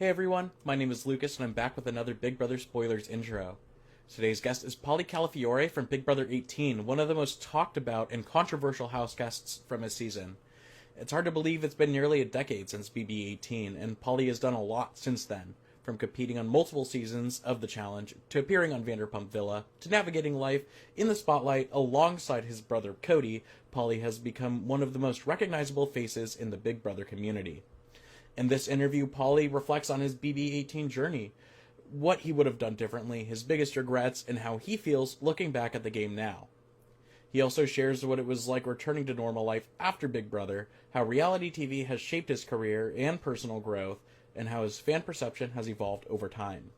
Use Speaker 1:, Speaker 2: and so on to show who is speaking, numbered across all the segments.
Speaker 1: Hey everyone, my name is Lucas and I'm back with another Big Brother Spoilers intro. Today's guest is Paulie Calafiore from Big Brother 18, one of the most talked about and controversial house guests from his season. It's hard to believe it's been nearly a decade since BB18, and Paulie has done a lot since then, from competing on multiple seasons of the challenge, to appearing on Vanderpump Villa, to navigating life in the spotlight alongside his brother Cody. Paulie has become one of the most recognizable faces in the Big Brother community. In this interview, Paulie reflects on his BB18 journey, what he would have done differently, his biggest regrets, and how he feels looking back at the game now. He also shares what it was like returning to normal life after Big Brother, how reality TV has shaped his career and personal growth, and how his fan perception has evolved over time.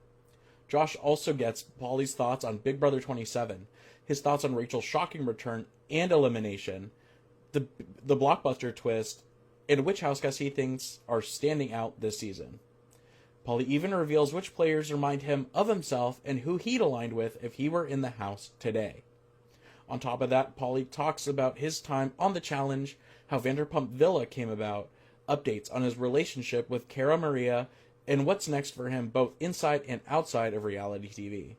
Speaker 1: Josh also gets Paulie's thoughts on Big Brother 27, his thoughts on Rachel's shocking return and elimination, the blockbuster twist, and which house guests he thinks are standing out this season. Paulie even reveals which players remind him of himself and who he'd aligned with if he were in the house today. On top of that, Paulie talks about his time on the challenge, how Vanderpump Villa came about, updates on his relationship with Cara Maria, and what's next for him both inside and outside of reality TV.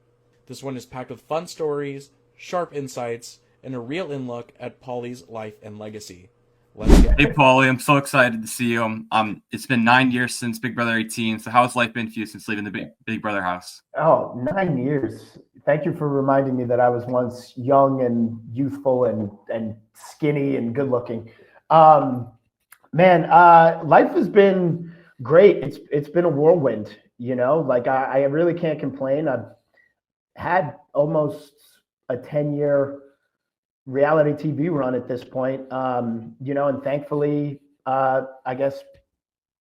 Speaker 1: This one is packed with fun stories, sharp insights, and a real in-look at Paulie's life and legacy. Let's go.
Speaker 2: Hey, Paulie, I'm so excited to see you. It's been 9 years since Big Brother 18. So how's life been for you since leaving the Big Brother house?
Speaker 3: Oh, 9 years. Thank you for reminding me that I was once young and youthful and skinny and good looking. Life has been great. It's been a whirlwind, like I really can't complain. I've had almost a 10-year reality TV run at this point, and thankfully, I guess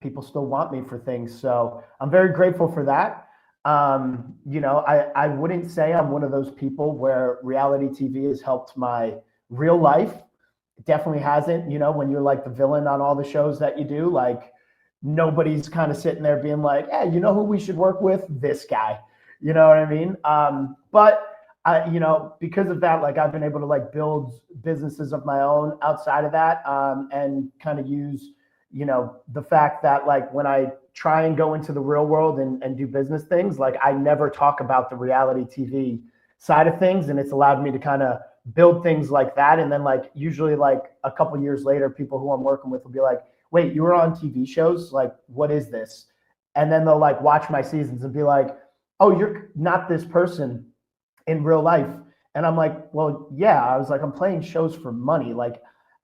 Speaker 3: people still want me for things. So I'm very grateful for that. I wouldn't say I'm one of those people where reality TV has helped my real life. It definitely hasn't, when you're like the villain on all the shows that you do, like nobody's kind of sitting there being like, hey, you know who we should work with? This guy, you know what I mean? But because of that, like I've been able to like build businesses of my own outside of that, and kind of use, the fact that like when I try and go into the real world and do business things, like I never talk about the reality TV side of things. And it's allowed me to kind of build things like that. And then like usually like a couple years later, people who I'm working with will be like, wait, you were on TV shows? Like, what is this? And then they'll like watch my seasons and be like, oh, you're not this person in real life. And I'm like, well, yeah, I was like, I'm playing shows for money. Like,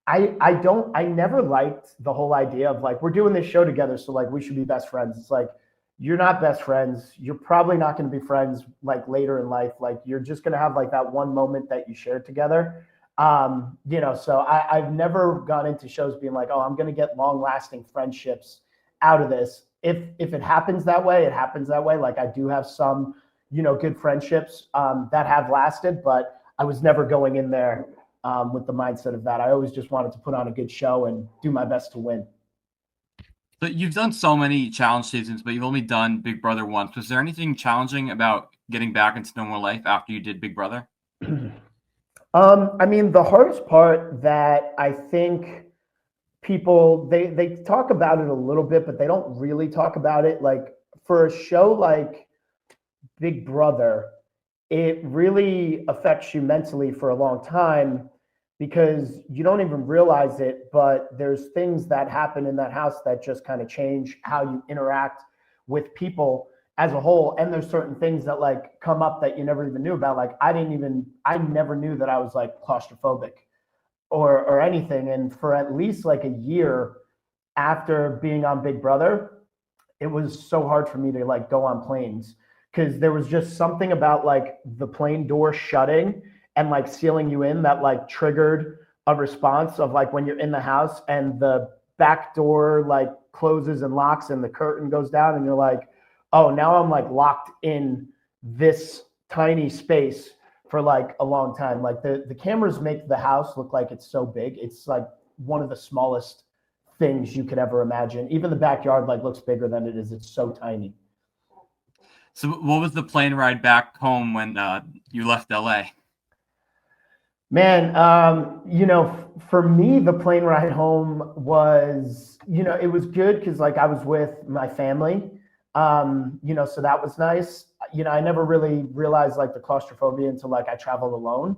Speaker 3: I never liked the whole idea of like, we're doing this show together, so like we should be best friends. It's like, you're not best friends. You're probably not going to be friends like later in life. Like you're just going to have like that one moment that you shared together. So I've never gone into shows being like, oh, I'm going to get long lasting friendships out of this. If it happens that way, it happens that way. Like I do have some, good friendships that have lasted, but I was never going in there with the mindset of that. I always just wanted to put on a good show and do my best to win.
Speaker 2: So you've done so many challenge seasons, but you've only done Big Brother once. Was there anything challenging about getting back into normal life after you did Big Brother?
Speaker 3: The hardest part that I think people, they talk about it a little bit, but they don't really talk about it. Like for a show like Big Brother, it really affects you mentally for a long time because you don't even realize it, but there's things that happen in that house that just kind of change how you interact with people as a whole. And there's certain things that like come up that you never even knew about. Like I never knew that I was like claustrophobic or anything. And for at least like a year after being on Big Brother, it was so hard for me to like go on planes because there was just something about like the plane door shutting and like sealing you in that like triggered a response of like when you're in the house and the back door like closes and locks and the curtain goes down and you're like, oh, now I'm like locked in this tiny space for like a long time. Like the cameras make the house look like it's so big. It's like one of the smallest things you could ever imagine. Even the backyard like looks bigger than it is. It's so tiny.
Speaker 2: So what was the plane ride back home when you left LA?
Speaker 3: Man, for me, the plane ride home was, it was good because like I was with my family. So that was nice. I never really realized like the claustrophobia until like I traveled alone.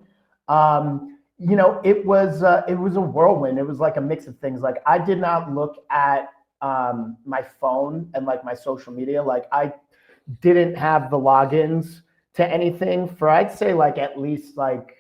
Speaker 3: It was a whirlwind. It was like a mix of things. Like I did not look at my phone and like my social media. Like I didn't have the logins to anything for I'd say like at least like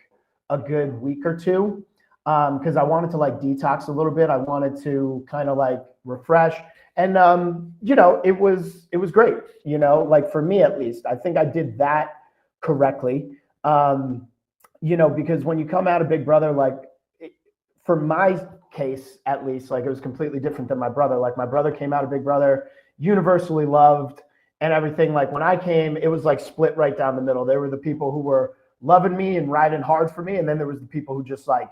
Speaker 3: a good week or two, because I wanted to like detox a little bit. I wanted to kind of like refresh, and it was great. Like for me at least, I think I did that correctly. Because when you come out of Big Brother, like for my case at least, like it was completely different than my brother. Like my brother came out of Big Brother, universally loved and everything. Like when I came, it was like split right down the middle. There were the people who were loving me and riding hard for me, and then there was the people who just like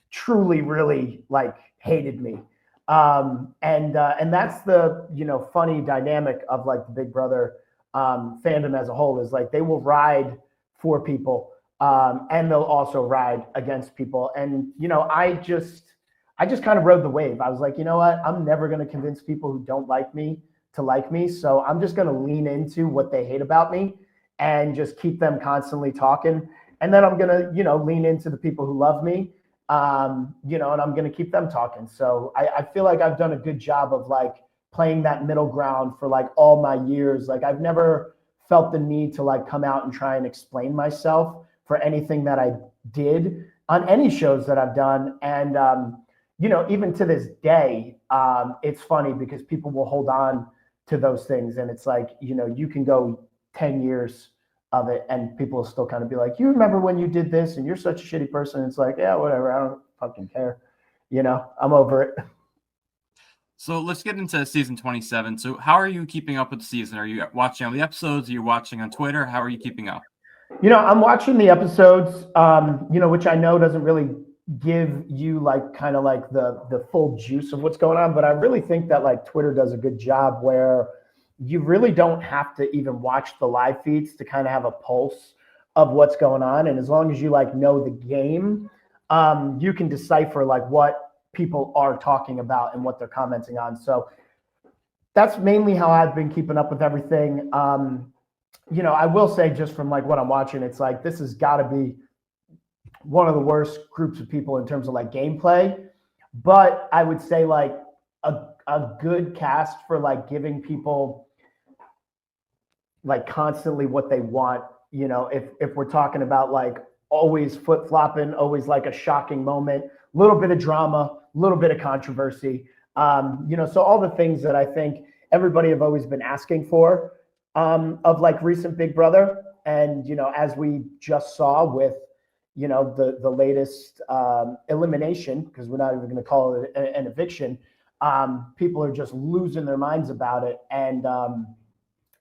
Speaker 3: truly, really like hated me. And that's the funny dynamic of like the Big Brother fandom as a whole is like they will ride for people, and they'll also ride against people. And I just kind of rode the wave. I was like, you know what? I'm never going to convince people who don't like me to like me. So I'm just going to lean into what they hate about me and just keep them constantly talking. And then I'm going to, lean into the people who love me, and I'm going to keep them talking. So I feel like I've done a good job of like playing that middle ground for like all my years. Like I've never felt the need to like come out and try and explain myself for anything that I did on any shows that I've done. And, even to this day, it's funny because people will hold on to those things. And it's like, you can go 10 years of it and people will still kind of be like, you remember when you did this and you're such a shitty person. It's like, yeah, whatever. I don't fucking care. I'm over it.
Speaker 2: So let's get into season 27. So how are you keeping up with the season? Are you watching all the episodes? Are you watching on Twitter? How are you keeping up?
Speaker 3: I'm watching the episodes, which I know doesn't really give you like kind of like the full juice of what's going on. But I really think that like Twitter does a good job where you really don't have to even watch the live feeds to kind of have a pulse of what's going on. And as long as you like know the game, you can decipher like what people are talking about and what they're commenting on. So that's mainly how I've been keeping up with everything. I will say just from like what I'm watching, it's like this has got to be one of the worst groups of people in terms of like gameplay. But I would say like a good cast for like giving people like constantly what they want. If we're talking about like always flip flopping, always like a shocking moment, little bit of drama, little bit of controversy. So all the things that I think everybody have always been asking for. Of like recent Big Brother. And, as we just saw with, the latest elimination, because we're not even going to call it an eviction, people are just losing their minds about it. And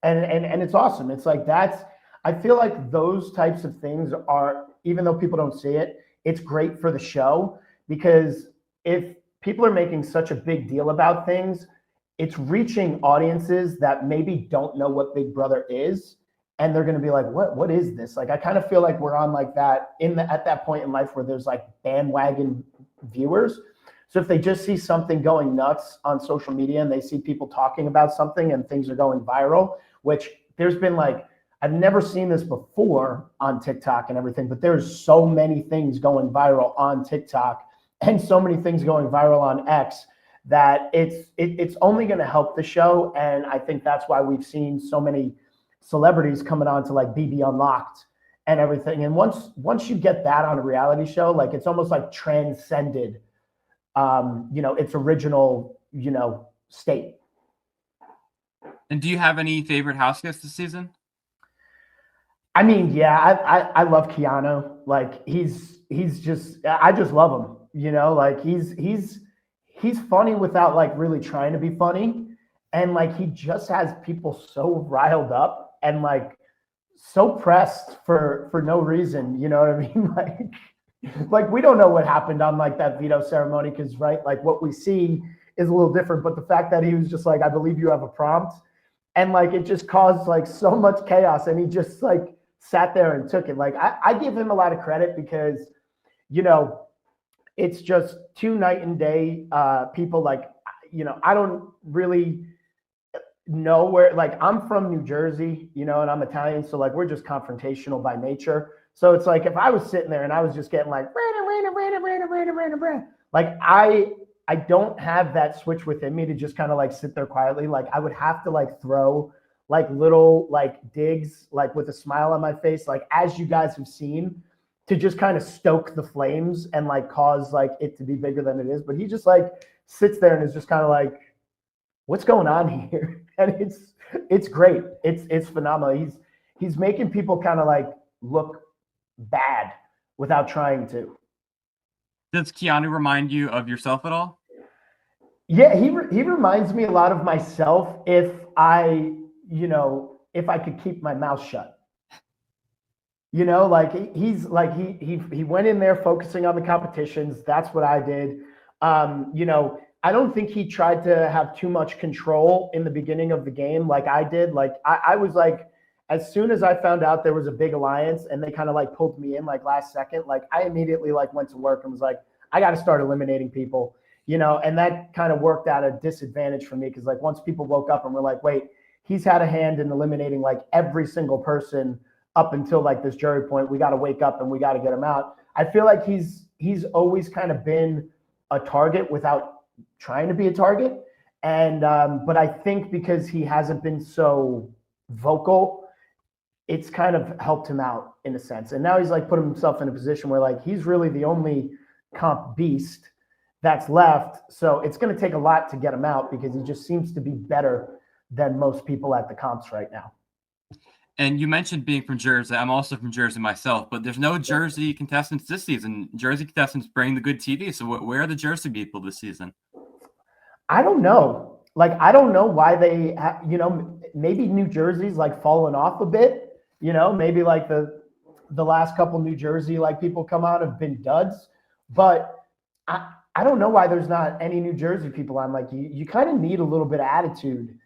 Speaker 3: it's awesome. It's like I feel like those types of things are, even though people don't see it, it's great for the show, because if people are making such a big deal about things, it's reaching audiences that maybe don't know what Big Brother is. And they're going to be like, what is this? Like, I kind of feel like we're on like that at that point in life where there's like bandwagon viewers. So if they just see something going nuts on social media and they see people talking about something and things are going viral, which there's been like, I've never seen this before on TikTok and everything, but there's so many things going viral on TikTok and so many things going viral on X that it's only going to help the show. And I think that's why we've seen so many celebrities coming on to like BB Unlocked and everything. And once you get that on a reality show, like it's almost like transcended, its original, state.
Speaker 2: And do you have any favorite house guests this season?
Speaker 3: I mean, yeah, I love Keanu. Like he's just, I just love him, like he's funny without like really trying to be funny. And like, he just has people so riled up and like so pressed for no reason. You know what I mean? Like we don't know what happened on like that veto ceremony. Cause right. Like what we see is a little different, but the fact that he was just like, I believe you have a prompt, and like, it just caused like so much chaos. And he just like sat there and took it. Like I give him a lot of credit because, it's just two night and day people. Like, I don't really, know where, like, I'm from New Jersey, you know, and I'm Italian. So like, we're just confrontational by nature. So it's like, if I was sitting there and I was just getting like, like I don't have that switch within me to just kind of like sit there quietly. Like I would have to like throw like little like digs, like with a smile on my face, like as you guys have seen, to just kind of stoke the flames and like cause like it to be bigger than it is. But he just like sits there and is just kind of like, what's going on here? And it's great. It's phenomenal. He's making people kind of like look bad without trying to.
Speaker 2: Does Keanu remind you of yourself at all?
Speaker 3: Yeah, he reminds me a lot of myself if I, you know, if I could keep my mouth shut. You know, like he's like he went in there focusing on the competitions. That's what I did. You know, I don't think he tried to have too much control in the beginning of the game like I did. Like I was like, as soon as I found out there was a big alliance and they kind of like pulled me in like last second, like I immediately like went to work and was like, I got to start eliminating people, you know, and that kind of worked out a disadvantage for me because like once people woke up and were like, wait, he's had a hand in eliminating like every single person up until like this jury point, we got to wake up and we got to get him out. I feel like he's always kind of been a target without trying to be a target. And, but I think because he hasn't been so vocal, it's kind of helped him out in a sense. And now he's like put himself in a position where like, he's really the only comp beast that's left. So it's going to take a lot to get him out because he just seems to be better than most people at the comps right now.
Speaker 2: And you mentioned being from Jersey. I'm also from Jersey myself, but there's no Jersey contestants this season. Jersey contestants bring the good TV. So where are the Jersey people this season?
Speaker 3: I don't know. Like, I don't know why they, you know, maybe New Jersey's like fallen off a bit, you know, maybe like the last couple New Jersey, like people come out have been duds, but I don't know why there's not any New Jersey people on. Like you kind of need a little bit of attitude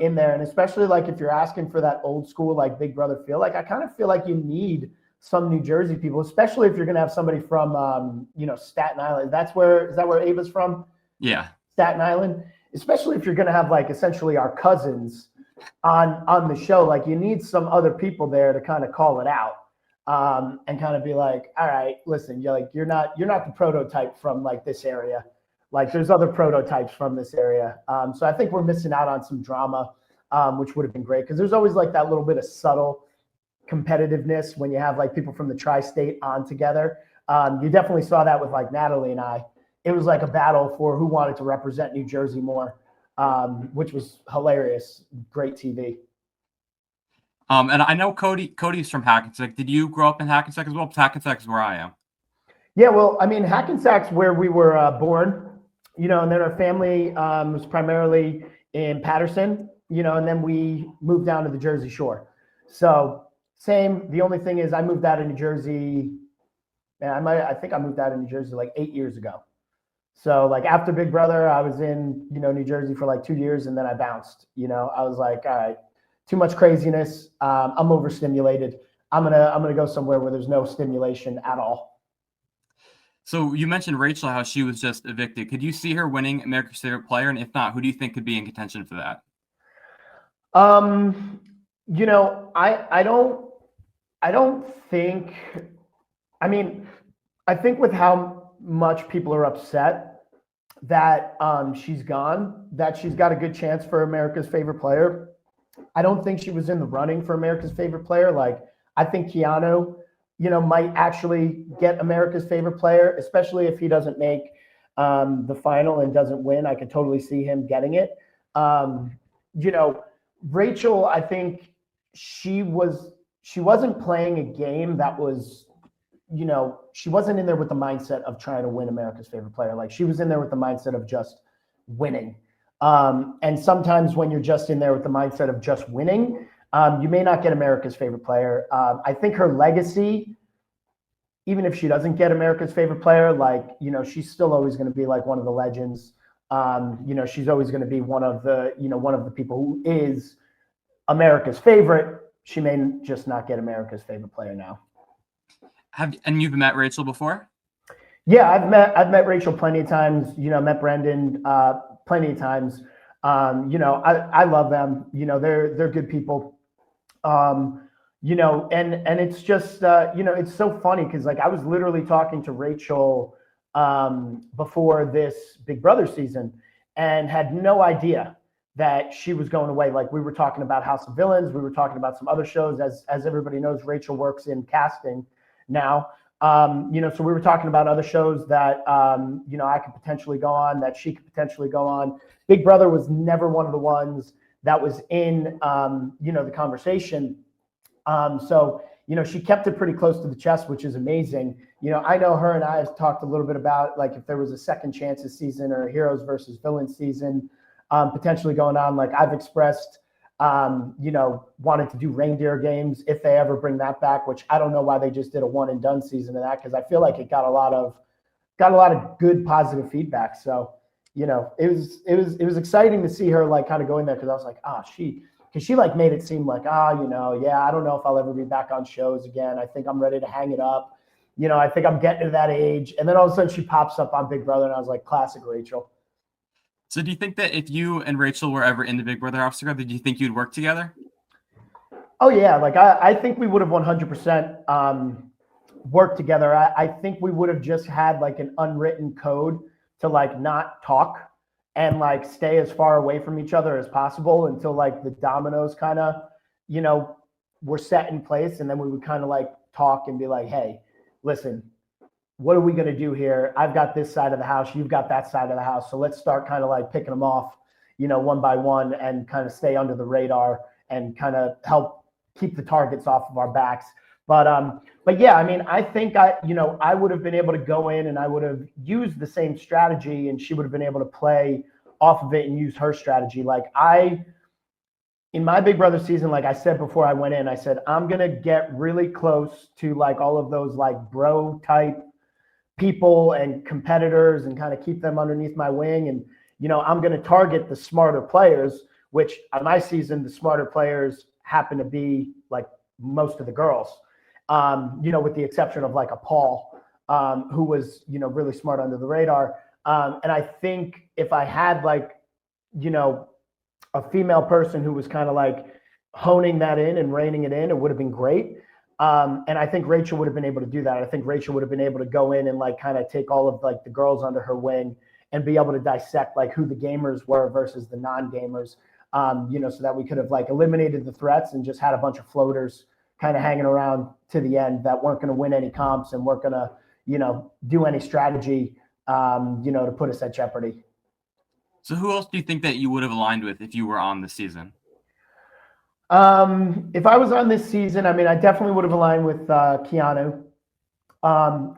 Speaker 3: in there. And especially like if you're asking for that old school, like Big Brother feel, like I kind of feel like you need some New Jersey people, especially if you're going to have somebody from, you know, Staten Island. Is that where Ava's from?
Speaker 2: Yeah.
Speaker 3: Staten Island, especially if you're going to have like essentially our cousins on the show, like you need some other people there to kind of call it out and kind of be like, all right, listen, you're not the prototype from like this area. Like there's other prototypes from this area. So I think we're missing out on some drama, which would have been great because there's always like that little bit of subtle competitiveness when you have like people from the tri-state on together. You definitely saw that with like Natalie and I. It was like a battle for who wanted to represent New Jersey more, which was hilarious. Great TV.
Speaker 2: And I know Cody's from Hackensack. Did you grow up in Hackensack as well? Hackensack is where I am.
Speaker 3: Yeah, well, I mean, Hackensack's where we were born, you know, and then our family was primarily in Patterson, you know, and then we moved down to the Jersey Shore. So same. The only thing is I moved out of New Jersey. Man, I think I moved out of New Jersey like 8 years ago. So like after Big Brother, I was in, you know, New Jersey for like 2 years and then I bounced, you know, I was like, all right, too much craziness. I'm overstimulated. I'm going to go somewhere where there's no stimulation at all.
Speaker 2: So you mentioned Rachel, how she was just evicted. Could you see her winning America's Favorite Player? And if not, who do you think could be in contention for that?
Speaker 3: You know, I don't think, I mean, I think with how much people are upset that she's gone, that she's got a good chance for America's Favorite Player. I don't think she was in the running for America's Favorite Player. Like, I think Keanu, you know, might actually get America's Favorite Player, especially if he doesn't make the final and doesn't win. I could totally see him getting it. You know, Rachel, I think she wasn't playing a game that was, you know, she wasn't in there with the mindset of trying to win America's Favorite Player. Like she was in there with the mindset of just winning. And sometimes when you're just in there with the mindset of just winning, you may not get America's Favorite Player. I think her legacy, even if she doesn't get America's Favorite Player, like, you know, she's still always going to be like one of the legends. You know, she's always going to be one of the people who is America's favorite. She may just not get America's Favorite Player now.
Speaker 2: And you've met Rachel before?
Speaker 3: Yeah, I've met Rachel plenty of times. You know, met Brendan plenty of times. I love them. They're good people. And it's just, it's so funny because like I was literally talking to Rachel before this Big Brother season and had no idea that she was going away. Like we were talking about House of Villains, we were talking about some other shows. As everybody knows, Rachel works in casting now. So we were talking about other shows that I could potentially go on, that she could potentially go on. Big Brother was never one of the ones that was in the conversation. She kept it pretty close to the chest, which is amazing. I know her and I have talked a little bit about like if there was a second chances season or a heroes versus villains season potentially going on. Like I've expressed, wanted to do reindeer games if they ever bring that back, which I don't know why they just did a one and done season of that because I feel like it got a lot of good positive feedback. So, it was exciting to see her like kind of going there because I was like, because she like made it seem like, I don't know if I'll ever be back on shows again. I think I'm ready to hang it up. I think I'm getting to that age. And then all of a sudden she pops up on Big Brother and I was like, classic Rachel.
Speaker 2: So do you think that if you and Rachel were ever in the Big Brother house together, do you think you'd work together?
Speaker 3: Oh yeah. Like I think we would have 100% worked together. I think we would have just had like an unwritten code to like not talk and like stay as far away from each other as possible until like the dominoes kind of, were set in place. And then we would kind of like talk and be like, hey, listen, what are we going to do here? I've got this side of the house. You've got that side of the house. So let's start kind of like picking them off, one by one and kind of stay under the radar and kind of help keep the targets off of our backs. But yeah, I mean, I think I would have been able to go in and I would have used the same strategy and she would have been able to play off of it and use her strategy. Like in my Big Brother season, like I said before I went in, I said, I'm going to get really close to like all of those like bro type people and competitors and kind of keep them underneath my wing. And, I'm going to target the smarter players, which on my season, the smarter players happen to be like most of the girls. With the exception of like a Paul, who was, really smart under the radar. And I think if I had like, a female person who was kind of like honing that in and reining it in, it would have been great. And I think Rachel would have been able to do that. I think Rachel would have been able to go in and like kind of take all of like the girls under her wing and be able to dissect like who the gamers were versus the non-gamers, so that we could have like eliminated the threats and just had a bunch of floaters kind of hanging around to the end that weren't going to win any comps and weren't going to, do any strategy, to put us at jeopardy.
Speaker 2: So who else do you think that you would have aligned with if you were on the season?
Speaker 3: If I was on this season, I mean, I definitely would have aligned with Keanu,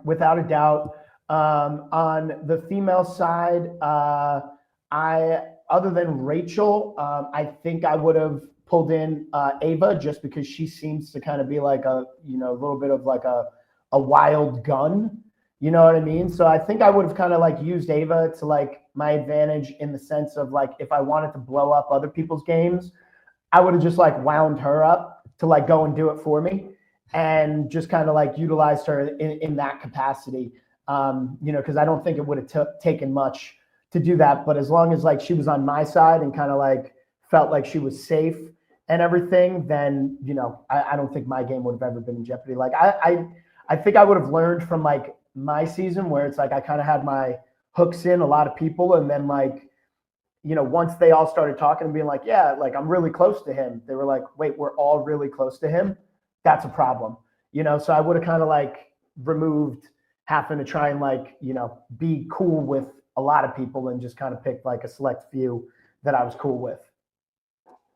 Speaker 3: without a doubt. On the female side, other than Rachel, I think I would have pulled in Ava just because she seems to kind of be like a little bit of like a wild gun. You know what I mean? So I think I would have kind of like used Ava to like my advantage in the sense of like if I wanted to blow up other people's games, I would have just like wound her up to like go and do it for me and just kind of like utilized her in that capacity. Because I don't think it would have taken much to do that. But as long as like she was on my side and kind of like felt like she was safe and everything, then, I don't think my game would have ever been in jeopardy. Like I think I would have learned from like my season where it's like I kind of had my hooks in a lot of people. And then like, once they all started talking and being like, yeah, like I'm really close to him. They were like, wait, we're all really close to him. That's a problem. So I would have kind of like removed having to try and like, be cool with a lot of people and just kind of pick like a select few that I was cool with.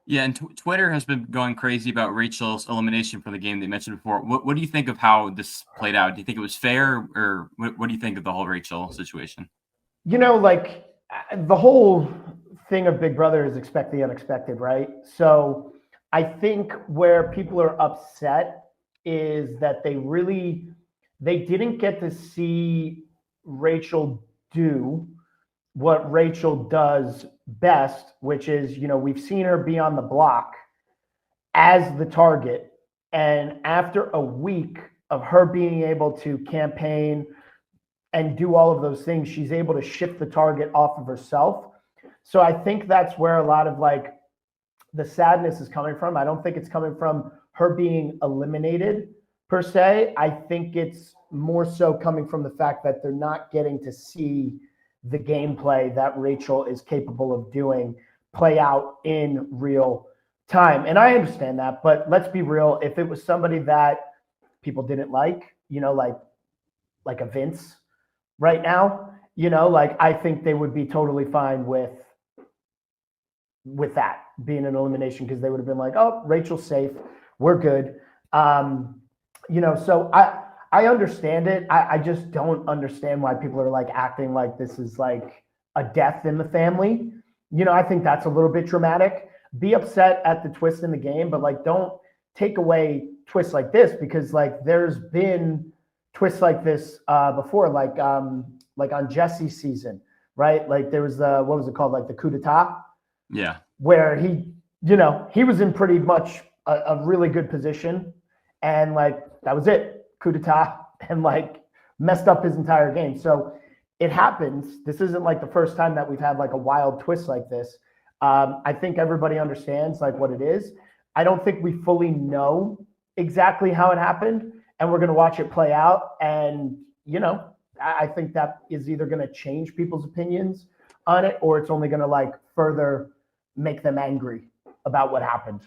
Speaker 2: Yeah, and Twitter has been going crazy about Rachel's elimination from the game that you mentioned before. What do you think of how this played out? Do you think it was fair, or what do you think of the whole Rachel situation?
Speaker 3: Like the whole thing of Big Brother is expect the unexpected, right? So I think where people are upset is that they didn't get to see Rachel do what Rachel does best, which is, we've seen her be on the block as the target. And after a week of her being able to campaign and do all of those things, she's able to shift the target off of herself. So I think that's where a lot of like the sadness is coming from. I don't think it's coming from her being eliminated per se. I think it's more so coming from the fact that they're not getting to see the gameplay that Rachel is capable of doing play out in real time. And I understand that, but let's be real. If it was somebody that people didn't like, like a Vince right now, like I think they would be totally fine with that being an elimination, because they would have been like, oh, Rachel's safe, we're good. So I understand it. I just don't understand why people are like acting like this is like a death in the family. I think that's a little bit dramatic. Be upset at the twist in the game, but like don't take away twists like this, because like there's been twists like this before, like on Jesse's season, right? Like there was what was it called? Like the coup d'etat.
Speaker 2: Yeah.
Speaker 3: Where he was in pretty much a really good position, and like that was it, coup d'etat, and like messed up his entire game. So it happens. This isn't like the first time that we've had like a wild twist like this. I think everybody understands like what it is. I don't think we fully know exactly how it happened, and we're going to watch it play out. And, I think that is either going to change people's opinions on it, or it's only going to like further make them angry about what happened.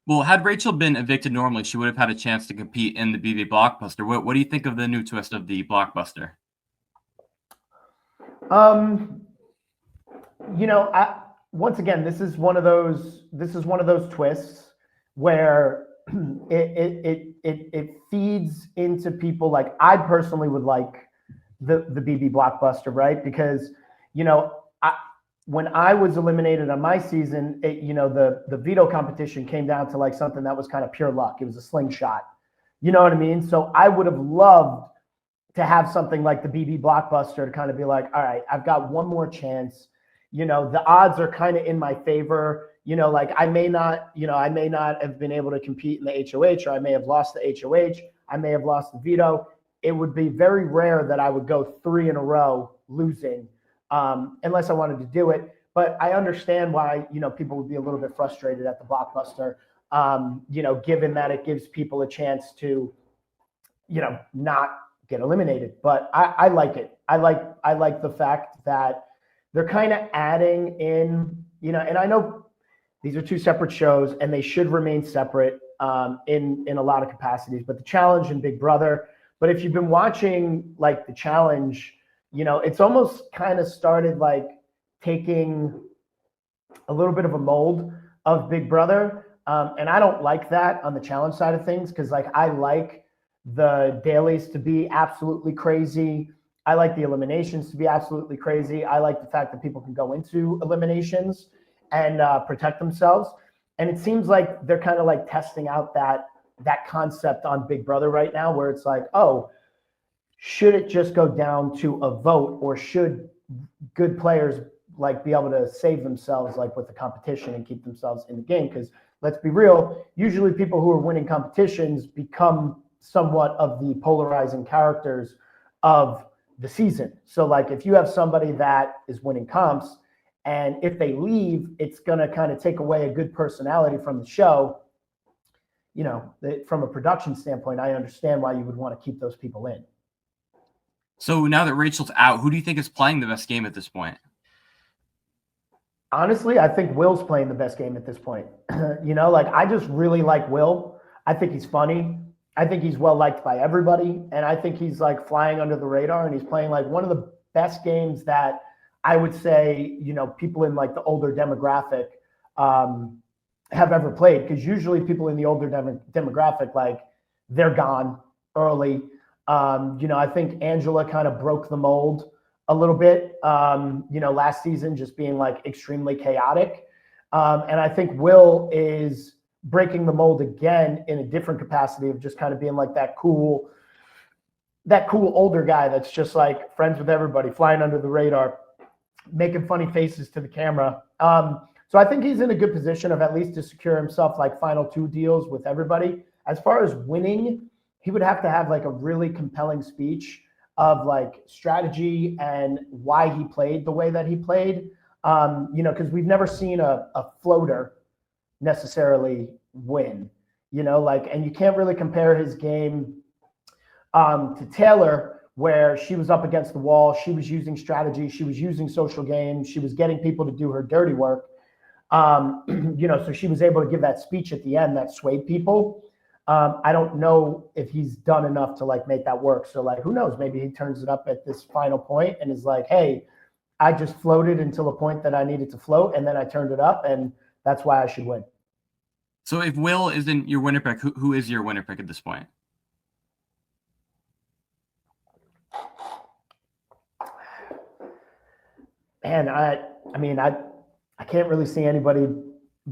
Speaker 2: Well, had Rachel been evicted normally, she would have had a chance to compete in the BB Blockbuster. What do you think of the new twist of the Blockbuster? Once again, this is one of those twists where it feeds into people. Like I personally would like the BB Blockbuster, right? Because when I was eliminated on my season, the veto competition came down to like something that was kind of pure luck. It was a slingshot. You know what I mean? So I would have loved to have something like the BB Blockbuster to kind of be like, all right, I've got one more chance. The odds are kind of in my favor. Like I may not have been able to compete in the HOH, or I may have lost the HOH. I may have lost the veto. It would be very rare that I would go 3 in a row losing, unless I wanted to do it. But I understand why, people would be a little bit frustrated at the Blockbuster, given that it gives people a chance to, not get eliminated. But I like it. I like the fact that they're kind of adding in, and I know these are 2 separate shows and they should remain separate in a lot of capacities, but the Challenge and Big Brother. But if you've been watching like the Challenge, it's almost kind of started like taking a little bit of a mold of Big Brother. And I don't like that on the Challenge side of things, because like I like the dailies to be absolutely crazy. I like the eliminations to be absolutely crazy. I like the fact that people can go into eliminations and protect themselves. And it seems like they're kind of like testing out that concept on Big Brother right now, where it's like, oh, should it just go down to a vote, or should good players like be able to save themselves like with the competition and keep themselves in the game? Because let's be real, usually people who are winning competitions become somewhat of the polarizing characters of the season. So like if you have somebody that is winning comps, and if they leave, it's going to kind of take away a good personality from the show. From a production standpoint, I understand why you would want to keep those people in. So now that Rachel's out, who do you think is playing the best game at this point?
Speaker 3: Honestly, I think Will's playing the best game at this point. Like I just really like Will. I think he's funny. I think he's well liked by everybody. And I think he's like flying under the radar, and he's playing like one of the best games that I would say, people in like the older demographic have ever played. Because usually people in the older demographic, like they're gone early. I think Angela kind of broke the mold a little bit, last season, just being like extremely chaotic. And I think Will is breaking the mold again in a different capacity of just kind of being like that cool older guy that's just like friends with everybody, flying under the radar, making funny faces to the camera. So I think he's in a good position of at least to secure himself like final 2 deals with everybody. As far as winning, he would have to have like a really compelling speech of like strategy and why he played the way that he played.
Speaker 2: Because we've never seen a floater necessarily win, and you can't really compare his game to Taylor, where she was up against the wall. She was using strategy. She was using social games. She was getting people to do her dirty work. So she was able to give that speech at the end that swayed people. I don't know if he's done enough to make that work. So who knows? Maybe he turns it up at this final point and is like, hey, I just floated until a point that I needed to float, and then I turned it up, and that's why I should win.
Speaker 4: So if Will isn't your winner pick, who is your winner pick at this point?
Speaker 2: Man, I can't really see anybody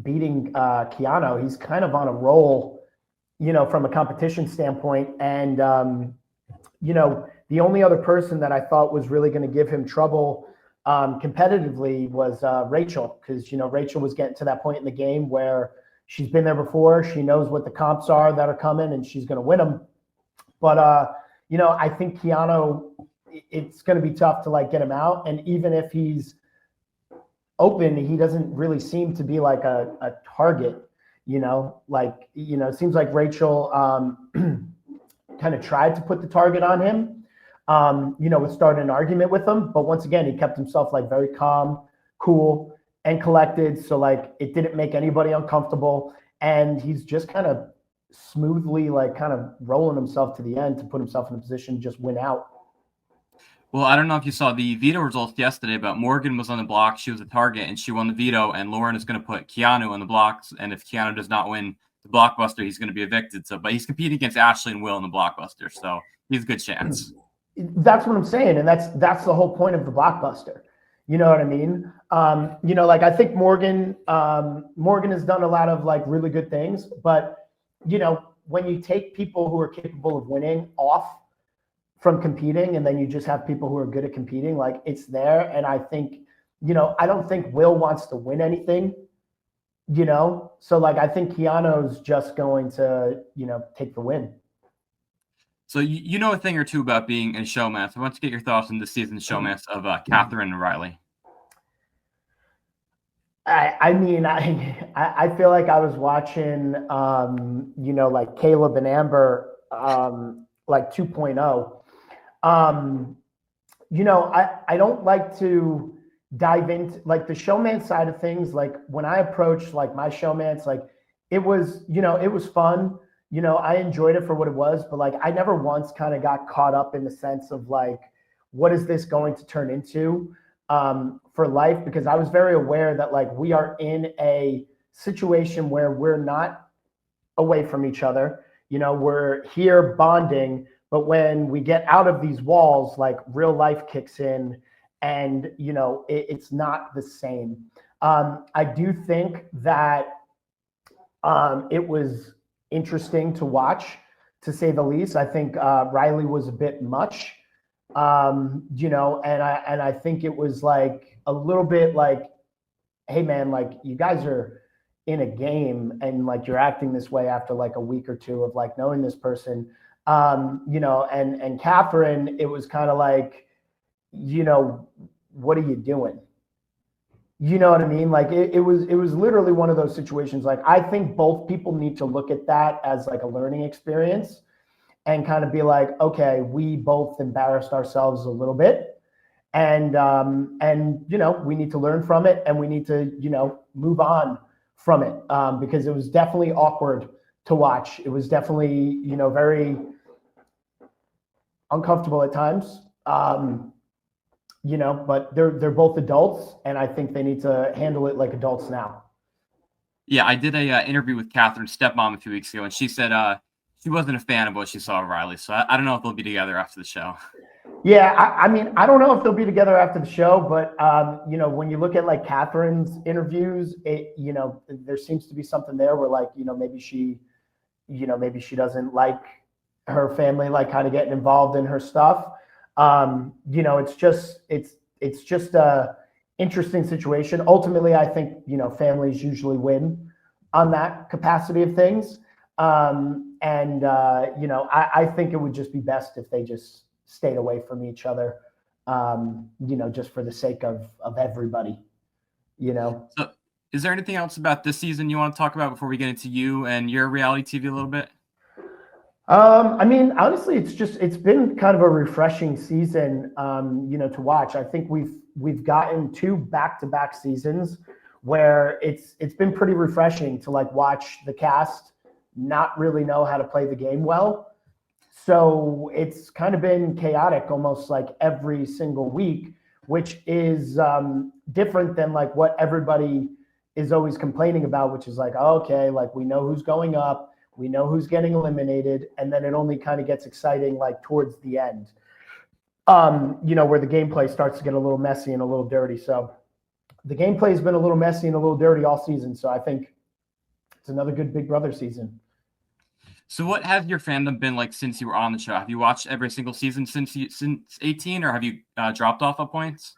Speaker 2: beating Keanu. He's kind of on a roll, from a competition standpoint. And, the only other person that I thought was really going to give him trouble competitively was Rachel, because, Rachel was getting to that point in the game where she's been there before. She knows what the comps are that are coming, and she's going to win them. But, I think Keanu, it's going to be tough to get him out. And even if he's open, he doesn't really seem to be a target, it seems like Rachel kind of tried to put the target on him, with starting an argument with him. But once again, he kept himself very calm, cool, and collected. So it didn't make anybody uncomfortable. And he's just kind of smoothly kind of rolling himself to the end to put himself in a position to just win out.
Speaker 4: Well, I don't know if you saw the veto results yesterday, but Morgan was on the block. She was a target, and she won the veto. And Lauren is going to put Keanu on the blocks. And if Keanu does not win the blockbuster, he's going to be evicted. So, but he's competing against Ashley and Will in the blockbuster, so he has a good chance.
Speaker 2: That's what I'm saying, and that's the whole point of the blockbuster. You know what I mean? I think Morgan has done a lot of really good things, but when you take people who are capable of winning off from competing, and then you just have people who are good at competing, it's there. And I think, I don't think Will wants to win anything, so I think Keanu's just going to, take the win.
Speaker 4: So you know a thing or two about being in Showmance. I want to get your thoughts on this season's Showmance of Catherine and Riley.
Speaker 2: I feel like I was watching, Caleb and Amber, 2.0. I don't like to dive into the Showmance side of things. When I approached my Showmance, it was fun. I enjoyed it for what it was, but I never once kind of got caught up in the sense of what is this going to turn into for life? Because I was very aware that we are in a situation where we're not away from each other. We're here bonding, but when we get out of these walls, real life kicks in, and it's not the same. I do think that it was interesting to watch, to say the least. I think Riley was a bit much, and I think it was a little bit hey man, you guys are in a game, and you're acting this way after a week or two of knowing this person. And Catherine, it was kind of what are you doing? You know what I mean? It was literally one of those situations. I think both people need to look at that as a learning experience, and kind of be okay, we both embarrassed ourselves a little bit, and we need to learn from it, and we need to move on from it, because it was definitely awkward to watch. It was definitely very uncomfortable at times. But they're both adults, and I think they need to handle it like adults now.
Speaker 4: Yeah, I did a interview with Catherine's stepmom a few weeks ago, and she said she wasn't a fan of what she saw of Riley. So I don't know if they'll be together after the show.
Speaker 2: Yeah, I don't know if they'll be together after the show, but when you look at Catherine's interviews, there seems to be something there where maybe she doesn't like her family kind of getting involved in her stuff. It's just a interesting situation. Ultimately, I think families usually win on that capacity of things. I think it would just be best if they just stayed away from each other, just for the sake of everybody.
Speaker 3: you know.
Speaker 4: So, is there anything else about this season you want to talk about before we get into you and your reality TV a little bit?
Speaker 3: I mean, honestly, it's been kind of a refreshing season, to watch. I think we've gotten 2 back-to-back seasons where it's been pretty refreshing to like watch the cast not really know how to play the game well. So it's kind of been chaotic almost like every single week, which is different than like what everybody is always complaining about, which is like, oh, okay, like we know who's going up. We know who's getting eliminated, and then it only kind of gets exciting like towards the end, where the gameplay starts to get a little messy and a little dirty. So the gameplay has been a little messy and a little dirty all season. So I think it's another good Big Brother season.
Speaker 4: So what has your fandom been like since you were on the show? Have you watched every single season since 18, or have you dropped off at points?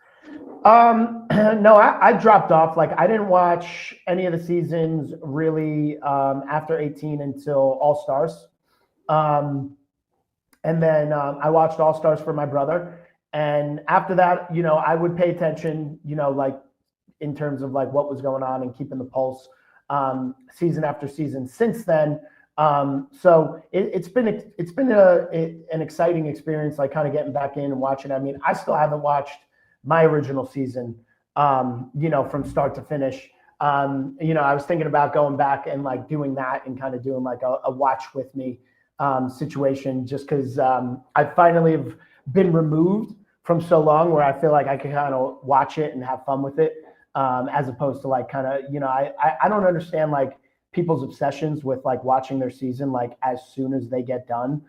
Speaker 3: No, I dropped off. Like I didn't watch any of the seasons really after 18 until All Stars. And then I watched All Stars for my brother. And after that, I would pay attention, like in terms of like what was going on and keeping the pulse season after season since then. So it's been an exciting experience, like kind of getting back in and watching. I mean, I still haven't watched my original season, from start to finish. I was thinking about going back and like doing that and kind of doing like a watch with me situation, just because I finally have been removed from so long where I feel like I can kind of watch it and have fun with it, as opposed to like kind of, I don't understand like people's obsessions with like watching their season like as soon as they get done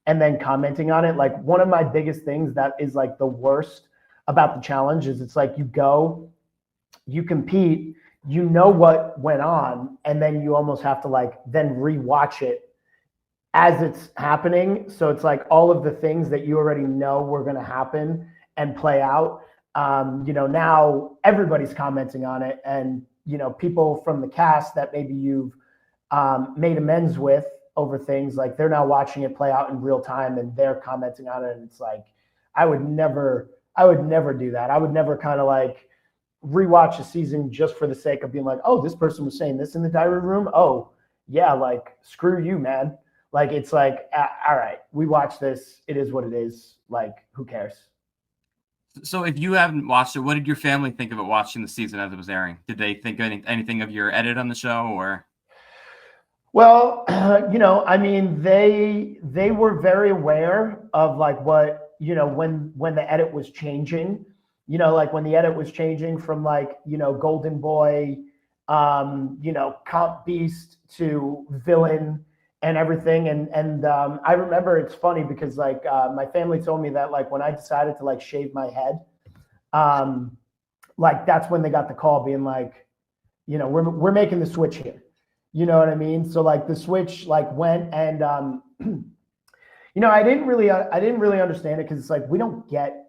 Speaker 3: and then commenting on it. Like one of my biggest things that is like the worst about the challenge is it's like you go, you compete, what went on, and then you almost have to like then rewatch it as it's happening. So it's like all of the things that you already know were going to happen and play out. Now everybody's commenting on it, and people from the cast that maybe you've made amends with over things, like they're now watching it play out in real time and they're commenting on it. And it's like, I would never do that. I would never kind of like rewatch a season just for the sake of being like, oh, this person was saying this in the diary room. Oh yeah. Like, screw you, man. Like, it's like, all right, we watched this. It is what it is. Like, who cares?
Speaker 4: So if you haven't watched it, what did your family think of it watching the season as it was airing? Did they think anything of your edit on the show, or?
Speaker 3: Well, I mean, they were very aware of like what, when the edit was changing, like when the edit was changing from like, Golden Boy, Comp Beast to villain and everything. And I remember, it's funny because like my family told me that like when I decided to like shave my head, like that's when they got the call being like, we're making the switch here. You know what I mean? So like the switch like went, and I didn't really understand it, because it's like we don't get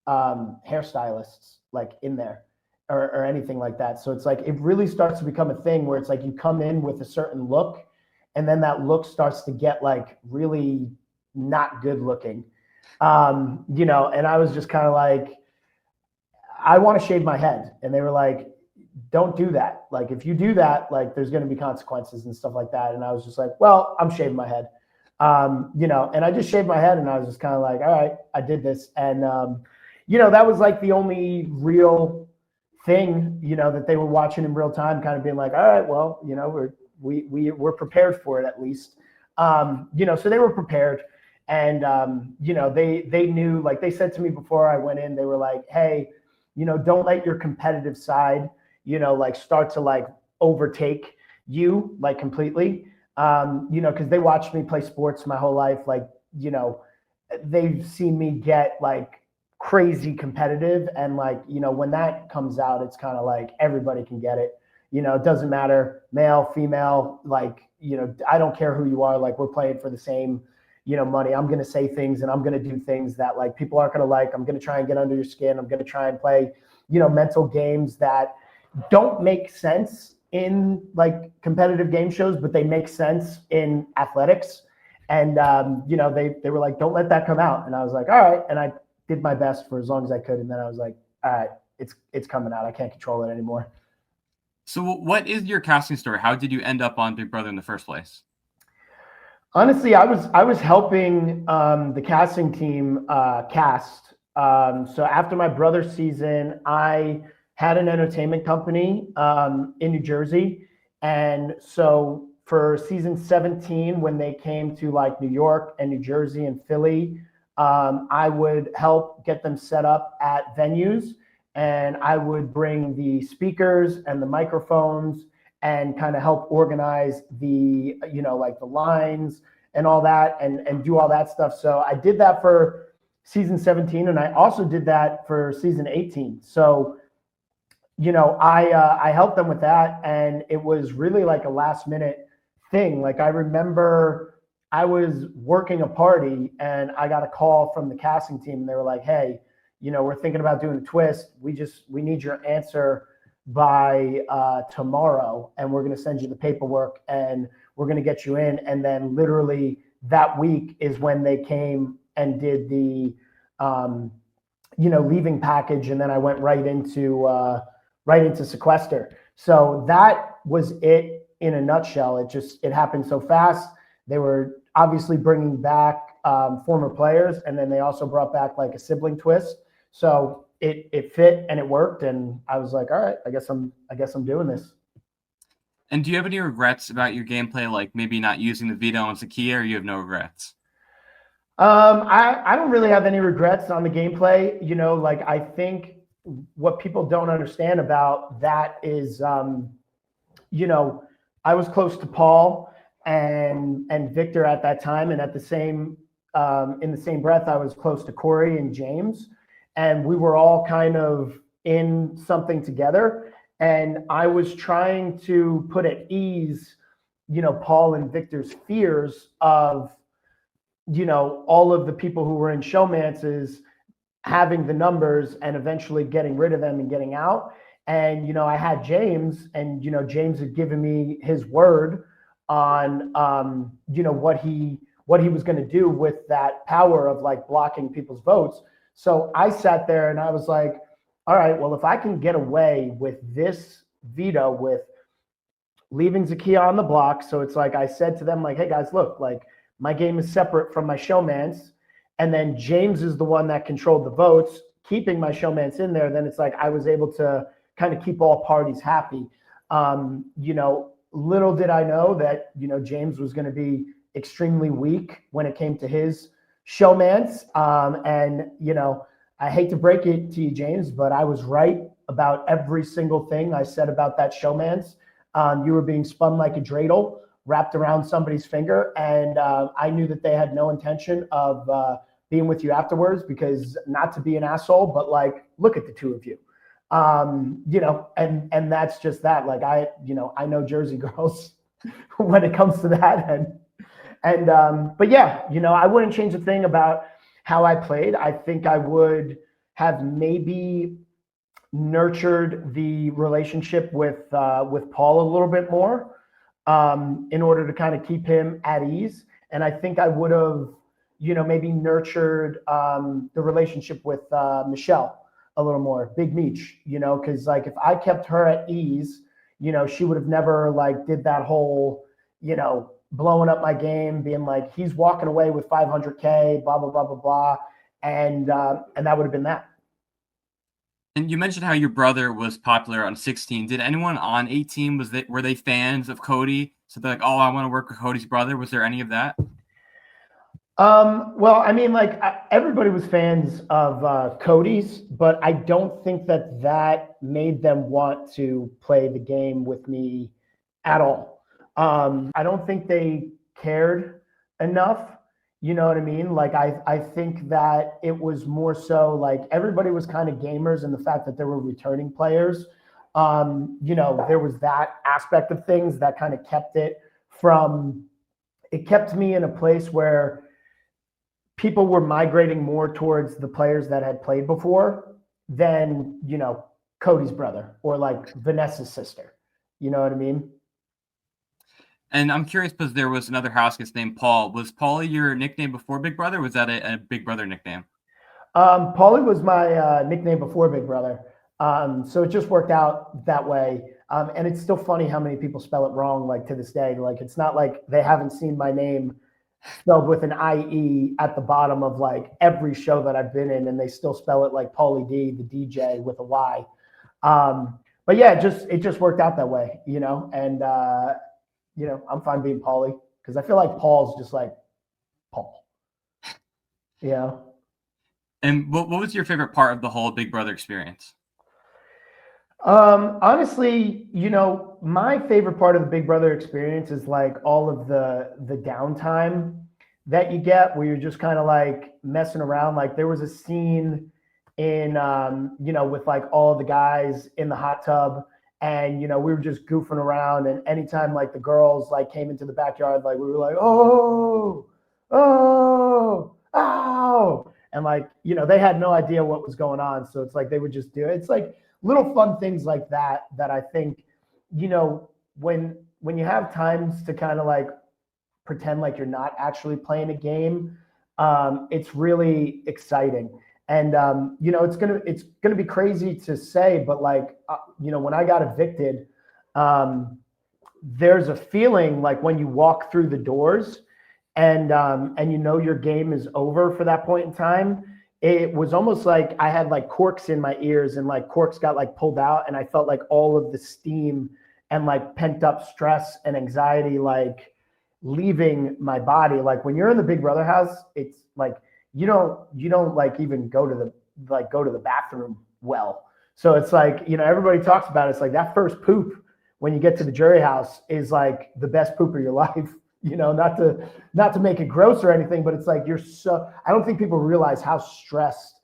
Speaker 3: hairstylists like in there or anything like that. So it's like it really starts to become a thing where it's like you come in with a certain look, and then that look starts to get like really not good looking. And I was just kind of like, I want to shave my head, and they were like, don't do that. Like, if you do that, like there's going to be consequences and stuff like that. And I was just like, well, I'm shaving my head, and I just shaved my head, and I was just kind of like, all right, I did this. And, that was like the only real thing, that they were watching in real time, kind of being like, all right, well, we're prepared for it at least. So they were prepared, and, they knew, like they said to me before I went in, they were like, hey, don't let your competitive side, like start to like overtake you like completely. Because they watched me play sports my whole life. Like, they've seen me get like crazy competitive. And like, when that comes out, it's kind of like everybody can get it. It doesn't matter, male, female, like, I don't care who you are. Like, we're playing for the same, money. I'm going to say things, and I'm going to do things that like people aren't going to like. I'm going to try and get under your skin. I'm going to try and play, mental games that don't make sense in like competitive game shows, but they make sense in athletics. And, they were like, don't let that come out. And I was like, all right. And I did my best for as long as I could. And then I was like, all right,
Speaker 2: it's coming out. I can't control it anymore.
Speaker 4: So what is your casting story? How did you end up on Big Brother in the first place?
Speaker 2: Honestly, I was helping the casting team cast. So after my brother's season, I had an entertainment company in New Jersey. And so for season 17, when they came to like New York and New Jersey and Philly, I would help get them set up at venues, and I would bring the speakers and the microphones and kind of help organize the, like the lines and all that, and do all that stuff. So I did that for season 17, and I also did that for season 18. So, I helped them with that, and it was really like a last minute thing. Like I remember I was working a party and I got a call from the casting team, and they were like, "Hey, we're thinking about doing a twist. We need your answer by tomorrow, and we're going to send you the paperwork and we're going to get you in." And then literally that week is when they came and did the, leaving package. And then I went right into sequester. So that was it in a nutshell. It happened so fast. They were obviously bringing back former players, and then they also brought back like a sibling twist. So it fit and it worked, and I was like, all right, I guess I'm doing this.
Speaker 4: And do you have any regrets about your gameplay, like maybe not using the veto on Zakia, or you have no regrets?
Speaker 2: I don't really have any regrets on the gameplay. Like I think what people don't understand about that is, I was close to Paul and Victor at that time, and at the same in the same breath, I was close to Corey and James, and we were all kind of in something together. And I was trying to put at ease, Paul and Victor's fears of, all of the people who were in Showmances having the numbers and eventually getting rid of them and getting out. And, I had James, and, James had given me his word on, what he was going to do with that power of like blocking people's votes. So I sat there and I was like, all right, well, if I can get away with this veto with leaving Zakia on the block. So it's like, I said to them, like, hey guys, look, like my game is separate from my Showmance. And then James is the one that controlled the votes, keeping my Showmance in there. Then it's like, I was able to kind of keep all parties happy. Little did I know that, James was going to be extremely weak when it came to his Showmance. I hate to break it to you, James, but I was right about every single thing I said about that Showmance. You were being spun like a dreidel, wrapped around somebody's finger. And I knew that they had no intention of being with you afterwards, because not to be an asshole, but like, look at the two of you. And that's just that. Like I know Jersey girls when it comes to that. But yeah, I wouldn't change a thing about how I played. I think I would have maybe nurtured the relationship with Paul a little bit more in order to kind of keep him at ease. And I think I would have, maybe nurtured the relationship with Michelle a little more, Big Meech, because like if I kept her at ease, she would have never like did that whole, blowing up my game, being like, he's walking away with 500K, blah, blah, blah, blah, blah. And that would have been that.
Speaker 4: And you mentioned how your brother was popular on 16. Did anyone on 18, were they fans of Cody? So they're like, oh, I want to work with Cody's brother. Was there any of that?
Speaker 2: Well, I mean, like everybody was fans of Cody's, but I don't think that made them want to play the game with me at all. I don't think they cared enough. You know what I mean? Like, I think that it was more so like everybody was kind of gamers, and the fact that there were returning players, there was that aspect of things that kind of kept me in a place where people were migrating more towards the players that had played before than, Cody's brother or like Vanessa's sister. You know what I mean?
Speaker 4: And I'm curious because there was another house guest named Paul. Was Paulie your nickname before Big Brother? Or was that a Big Brother nickname?
Speaker 2: Paulie was my nickname before Big Brother. So it just worked out that way. And it's still funny how many people spell it wrong, like to this day. Like, it's not like they haven't seen my name spelled with an IE at the bottom of like every show that I've been in, and they still spell it like Paulie D, the DJ, with a Y. But yeah, it just worked out that way, you know. And I'm fine being Paulie, because I feel like Paul's just like Paul, you know.
Speaker 4: And what was your favorite part of the whole Big Brother experience?
Speaker 2: Honestly, my favorite part of the Big Brother experience is like all of the downtime that you get, where you're just kind of like messing around. Like, there was a scene in with like all the guys in the hot tub, and we were just goofing around, and anytime like the girls like came into the backyard, like we were like, oh, ow, and like they had no idea what was going on, so it's like they would just do it. It's like little fun things like that I think, when you have times to kind of like pretend like you're not actually playing a game, it's really exciting. And it's gonna be crazy to say, but like when I got evicted, there's a feeling like when you walk through the doors and your game is over for that point in time. It was almost like I had like corks in my ears, and like corks got like pulled out, and I felt like all of the steam and like pent up stress and anxiety like leaving my body. Like, when you're in the Big Brother house, it's like you don't like even go to the bathroom well. So it's like, everybody talks about it. It's like that first poop when you get to the jury house is like the best poop of your life. Not to make it gross or anything, but it's like I don't think people realize how stressed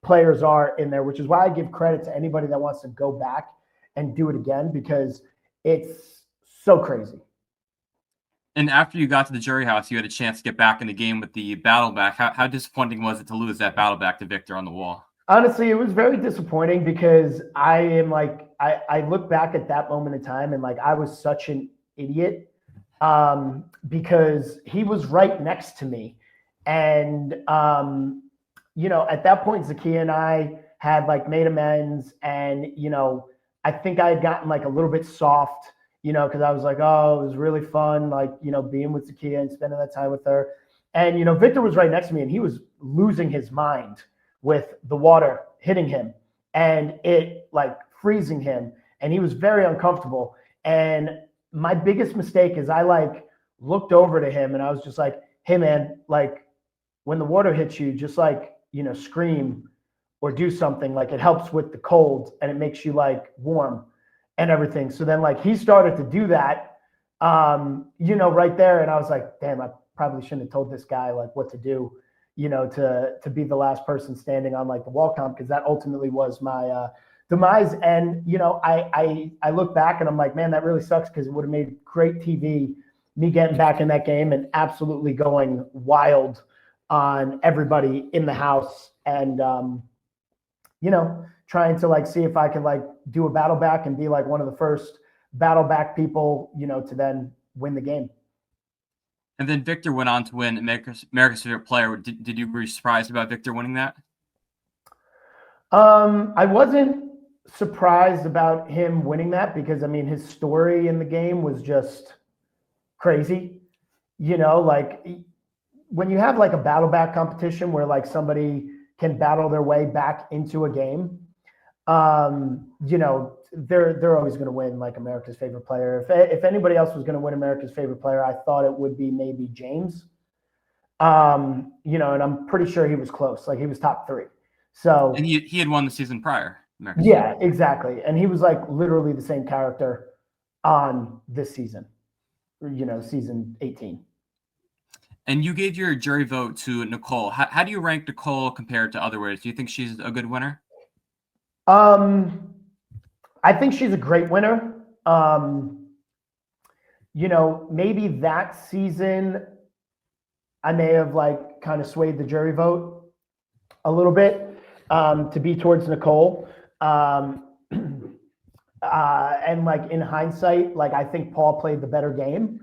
Speaker 2: players are in there, which is why I give credit to anybody that wants to go back and do it again, because it's so crazy.
Speaker 4: And after you got to the jury house, you had a chance to get back in the game with the battle back. How disappointing was it to lose that battle back to Victor on the wall?
Speaker 2: Honestly, it was very disappointing, because I look back at that moment in time, and like I was such an idiot, because he was right next to me. And, at that point, Zakiya and I had like made amends, and, I think I had gotten like a little bit soft, because I was like, oh, it was really fun, like, being with Zakiya and spending that time with her. And, Victor was right next to me, and he was losing his mind with the water hitting him and it like freezing him. And he was very uncomfortable. And my biggest mistake is I like looked over to him, and I was just like, hey man, like when the water hits you, just like, scream or do something. Like, it helps with the cold, and it makes you like warm and everything. So then like he started to do that, right there. And I was like, damn, I probably shouldn't have told this guy like what to do, to be the last person standing on like the wall comp, because that ultimately was my demise. And I look back and I'm like, man, that really sucks, because it would have made great TV, me getting back in that game and absolutely going wild on everybody in the house, and trying to like see if I could like do a battle back and be like one of the first battle back people, to then win the game.
Speaker 4: And then Victor went on to win America's Favorite Player. Did you were you surprised about Victor winning that?
Speaker 2: I wasn't surprised about him winning that, because I mean, his story in the game was just crazy. Like when you have like a battle back competition where like somebody can battle their way back into a game, they're always going to win like America's Favorite Player. If anybody else was going to win America's Favorite Player, I thought it would be maybe James. And I'm pretty sure he was close. Like, he was top 3. So,
Speaker 4: and he had won the season prior.
Speaker 2: Yeah, exactly. And he was like literally the same character on this season, season 18.
Speaker 4: And you gave your jury vote to Nicole. How do you rank Nicole compared to other winners? Do you think she's a good winner?
Speaker 2: I think she's a great winner. Maybe that season I may have like kind of swayed the jury vote a little bit, to be towards Nicole. And like in hindsight, like I think Paul played the better game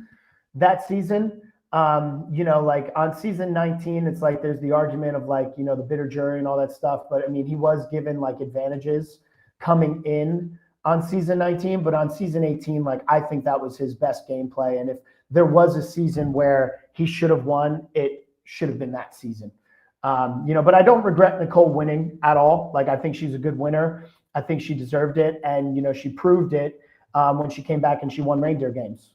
Speaker 2: that season. Like on season 19, it's like there's the argument of like, the bitter jury and all that stuff. But I mean, he was given like advantages coming in on season 19, but on season 18, like I think that was his best gameplay. And if there was a season where he should have won, it should have been that season. But I don't regret Nicole winning at all. Like, I think she's a good winner. I think she deserved it. And, she proved it when she came back and she won reindeer games.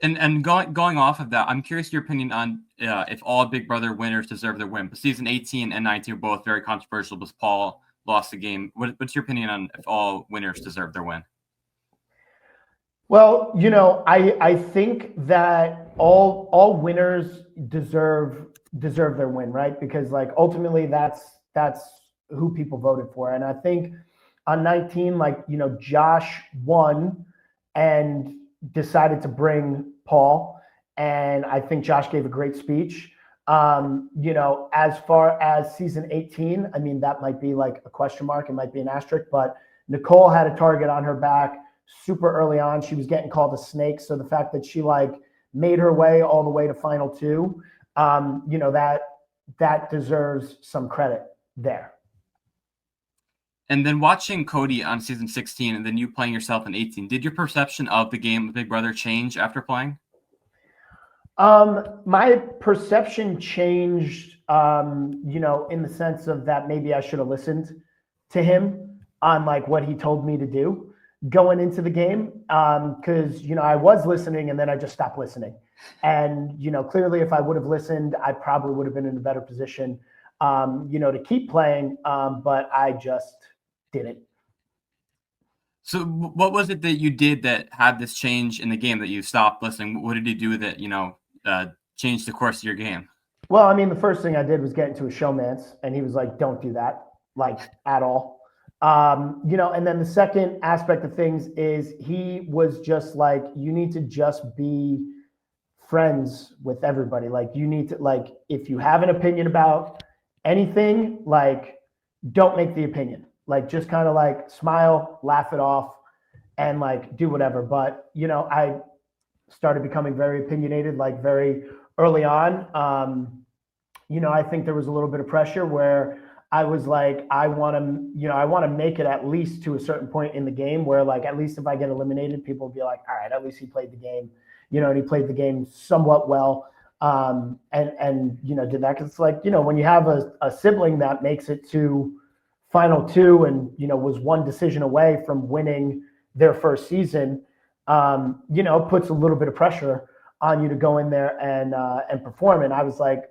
Speaker 4: And going off of that, I'm curious your opinion on if all Big Brother winners deserve their win. But season 18 and 19 are both very controversial because Paul lost the game. What's your opinion on if all winners deserve their win?
Speaker 2: Well, I think that all winners deserve their win, right? Because like ultimately that's who people voted for. And I think on 19, like, Josh won and decided to bring Paul. And I think Josh gave a great speech. As far as season 18, I mean, that might be like a question mark. It might be an asterisk, but Nicole had a target on her back super early on. She was getting called a snake. So the fact that she like made her way all the way to final two, that deserves some credit there.
Speaker 4: And then watching Cody on season 16 and then you playing yourself in 18, did your perception of the game of Big Brother change after playing?
Speaker 2: My perception changed, in the sense of that maybe I should have listened to him on like what he told me to do going into the game. Cause I was listening and then I just stopped listening. And, clearly if I would have listened, I probably would have been in a better position, to keep playing. But I just didn't.
Speaker 4: So what was it that you did that had this change in the game that you stopped listening? What did you do that, changed the course of your game?
Speaker 2: Well, I mean, the first thing I did was get into a Showmance and he was like, don't do that, like at all. And then the second aspect of things is he was just like, you need to just be friends with everybody. Like you need to, like, if you have an opinion about anything, like don't make the opinion, like just kind of like smile, laugh it off and like do whatever. But, I started becoming very opinionated, like very early on. I think there was a little bit of pressure where I was like, I want to make it at least to a certain point in the game where like, at least if I get eliminated, people will be like, all right, at least he played the game, and he played the game somewhat well. And did that. Cause it's like, when you have a sibling that makes it to final two and, was one decision away from winning their first season, puts a little bit of pressure on you to go in there and perform. And I was like,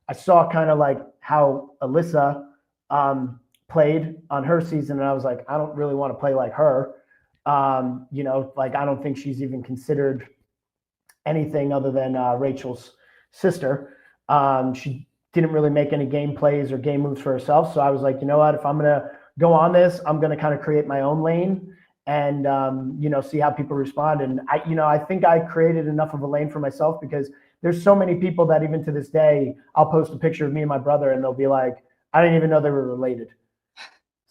Speaker 2: I saw kind of like how Alyssa played on her season. And I was like, I don't really want to play like her. Like, I don't think she's even considered anything other than Rachel's sister. She didn't really make any game plays or game moves for herself. So I was like, you know what, if I'm going to go on this, I'm going to kind of create my own lane and, see how people respond. And I think I created enough of a lane for myself because there's so many people that even to this day, I'll post a picture of me and my brother and they'll be like, I didn't even know they were related.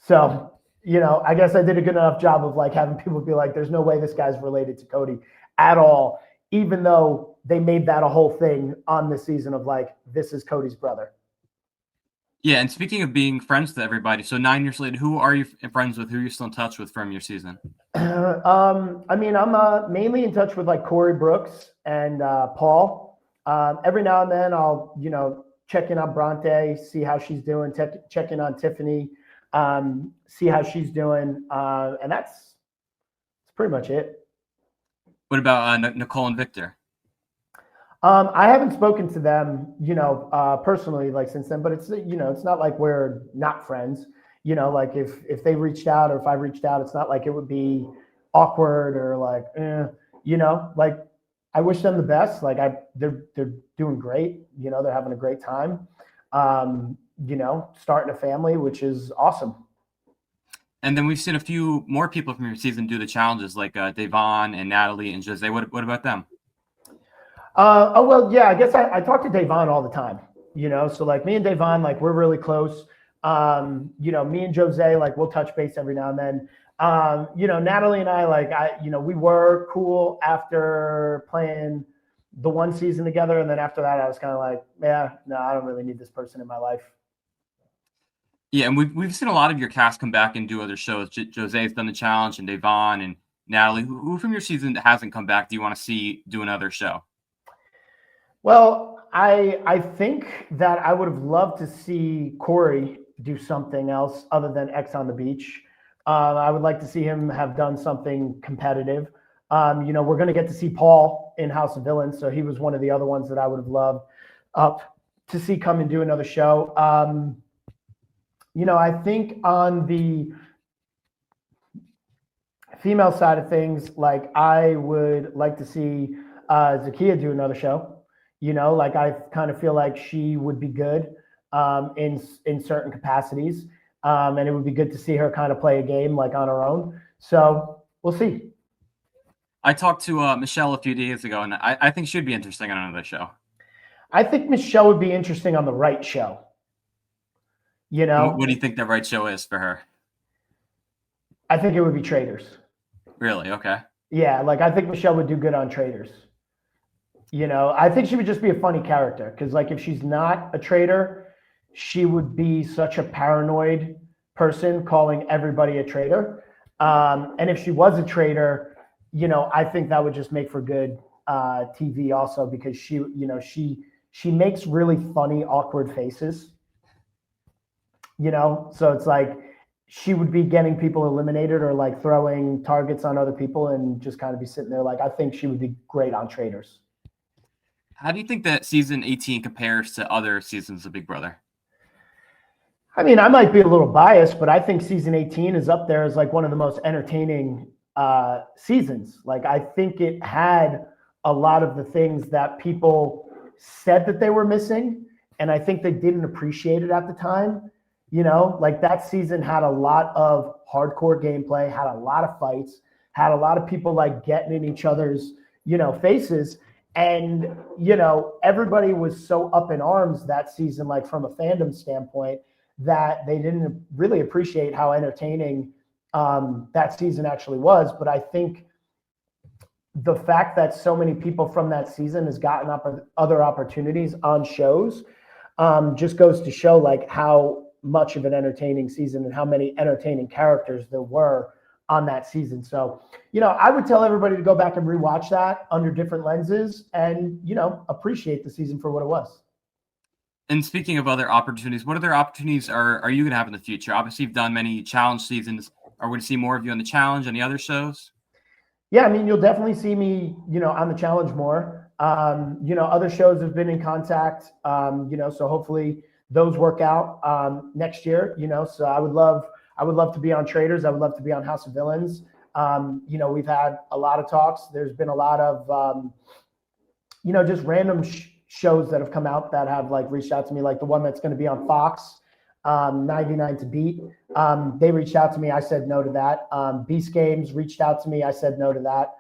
Speaker 2: So, I guess I did a good enough job of like having people be like, there's no way this guy's related to Cody at all, even though they made that a whole thing on this season of like, this is Cody's brother.
Speaker 4: Yeah, and speaking of being friends with everybody, so 9 years later, who are you friends with? Who are you still in touch with from your season?
Speaker 2: I mean, I'm mainly in touch with like Corey Brooks and Paul. Every now and then I'll, check in on Bronte, see how she's doing, check in on Tiffany, see how she's doing. And that's pretty much it.
Speaker 4: What about Nicole and Victor?
Speaker 2: I haven't spoken to them, personally, like since then, but it's, it's not like we're not friends, like if they reached out or if I reached out, it's not like it would be awkward or like, like I wish them the best. Like they're doing great. They're having a great time, starting a family, which is awesome.
Speaker 4: And then we've seen a few more people from your season do the challenges like Devon and Natalie and Jose. What about them?
Speaker 2: Well, yeah, I guess I talk to Devon all the time, so like me and Devon, like we're really close. Me and Jose, like we'll touch base every now and then. Natalie and I, like we were cool after playing the one season together. And then after that, I was kind of like, yeah, no, I don't really need this person in my life.
Speaker 4: Yeah, and we've seen a lot of your cast come back and do other shows. Jose's done the challenge, and Devon and Natalie. Who from your season that hasn't come back do you want to see do another show?
Speaker 3: Well, I think that I would have loved to see Corey do something else other than X on the Beach. I would like to see him have done something competitive. We're going to get to see Paul in House of Villains, so he was one of the other ones that I would have loved to see come and do another show. I think on the female side of things, like I would like to see Zakiya do another show. I kind of feel like she would be good in certain capacities, and it would be good to see her kind of play a game like on her own. So we'll see.
Speaker 4: I talked to Michelle a few days ago, and I think she'd be interesting on another show.
Speaker 3: I think Michelle would be interesting on the right show.
Speaker 4: What do you think the right show is for her?
Speaker 3: I think it would be Traders.
Speaker 4: Really? Okay.
Speaker 3: Yeah, I think Michelle would do good on Traders. I think she would just be a funny character because, if she's not a traitor, she would be such a paranoid person calling everybody a traitor. And if she was a traitor, I think that would just make for good TV also because she makes really funny, awkward faces. So it's like she would be getting people eliminated or throwing targets on other people and just kind of be sitting there. I think she would be great on Traders.
Speaker 4: How do you think that season 18 compares to other seasons of Big Brother?
Speaker 3: I mean, I might be a little biased, but I think season 18 is up there as one of the most entertaining seasons. I think it had a lot of the things that people said that they were missing, and I think they didn't appreciate it at the time. That season had a lot of hardcore gameplay, had a lot of fights, had a lot of people getting in each other's, faces. And, everybody was so up in arms that season, from a fandom standpoint, that they didn't really appreciate how entertaining that season actually was. But I think the fact that so many people from that season has gotten other opportunities on shows just goes to show how much of an entertaining season and how many entertaining characters there were on that season. So, I would tell everybody to go back and rewatch that under different lenses and, appreciate the season for what it was.
Speaker 4: And speaking of other opportunities, what other opportunities are you going to have in the future? Obviously, you've done many challenge seasons. Are we going to see more of you on the challenge? Any other shows?
Speaker 3: Yeah, I mean, you'll definitely see me, on the challenge more. Other shows have been in contact, so hopefully those work out next year, so I would love to be on Traders. I would love to be on House of Villains. We've had a lot of talks. There's been a lot of, just random shows that have come out that have reached out to me, the one that's going to be on Fox, 99 to Beat. They reached out to me. I said no to that. Beast Games reached out to me. I said no to that.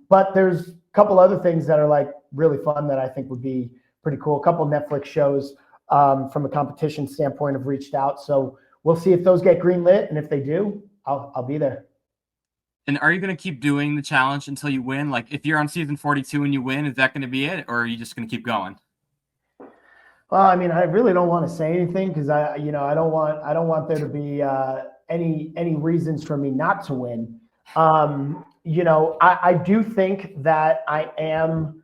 Speaker 3: But there's a couple other things that are really fun that I think would be pretty cool. A couple of Netflix shows from a competition standpoint have reached out. So we'll see if those get greenlit, and if they do, I'll be there.
Speaker 4: And are you going to keep doing the challenge until you win? If you're on season 42 and you win, is that going to be it, or are you just going to keep going?
Speaker 3: Well, I mean, I really don't want to say anything because I don't want there to be any reasons for me not to win. I do think that I am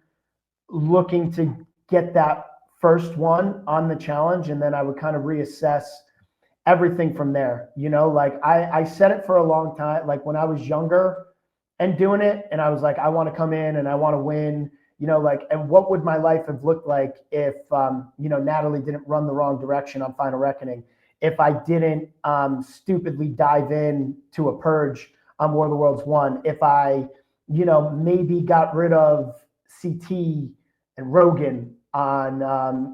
Speaker 3: looking to get that first one on the challenge, and then I would kind of reassess everything from there. I said it for a long time, when I was younger and doing it, and I was I want to come in and I want to win, and what would my life have looked like if, Natalie didn't run the wrong direction on Final Reckoning, if I didn't stupidly dive in to a purge on War of the Worlds 1, if I, maybe got rid of CT and Rogan on,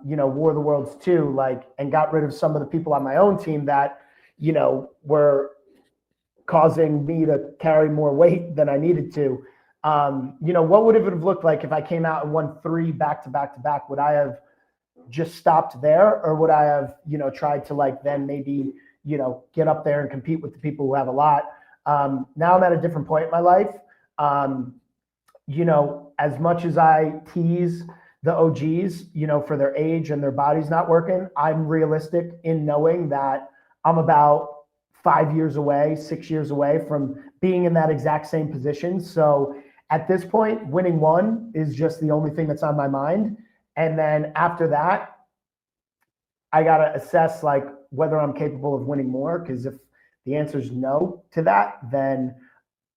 Speaker 3: War of the Worlds 2, and got rid of some of the people on my own team that, were causing me to carry more weight than I needed to. What would it have looked like if I came out and won 3 back to back to back? Would I have just stopped there, or would I have, tried to then maybe, get up there and compete with the people who have a lot? Now I'm at a different point in my life. As much as I tease
Speaker 2: the OGs, you know, for their age and their bodies not working. I'm realistic in knowing that I'm about 5 years away, 6 years away from being in that exact same position. So at this point, winning one is just the only thing that's on my mind. And then after that, I got to assess like whether I'm capable of winning more. Because if the answer is no to that, then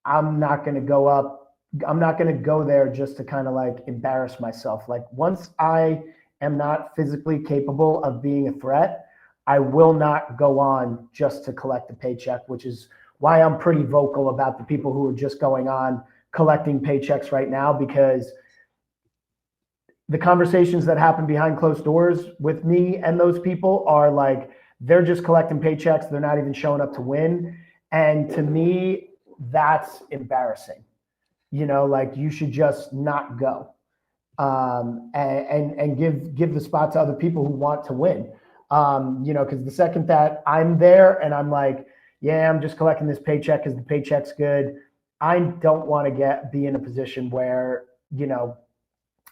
Speaker 2: I'm not going to go up. I'm not going to go there just to kind of like embarrass myself. Like once I am not physically capable of being a threat, I will not go on just to collect a paycheck, which is why I'm pretty vocal about the people who are just going on collecting paychecks right now, because the conversations that happen behind closed doors with me and those people are like, they're just collecting paychecks. They're not even showing up to win. And to me, that's embarrassing. You know, like you should just not go and give the spot to other people who want to win. You know, because the second that I'm there and I'm like, yeah, I'm just collecting this paycheck because the paycheck's good, I don't want to be in a position where, you know,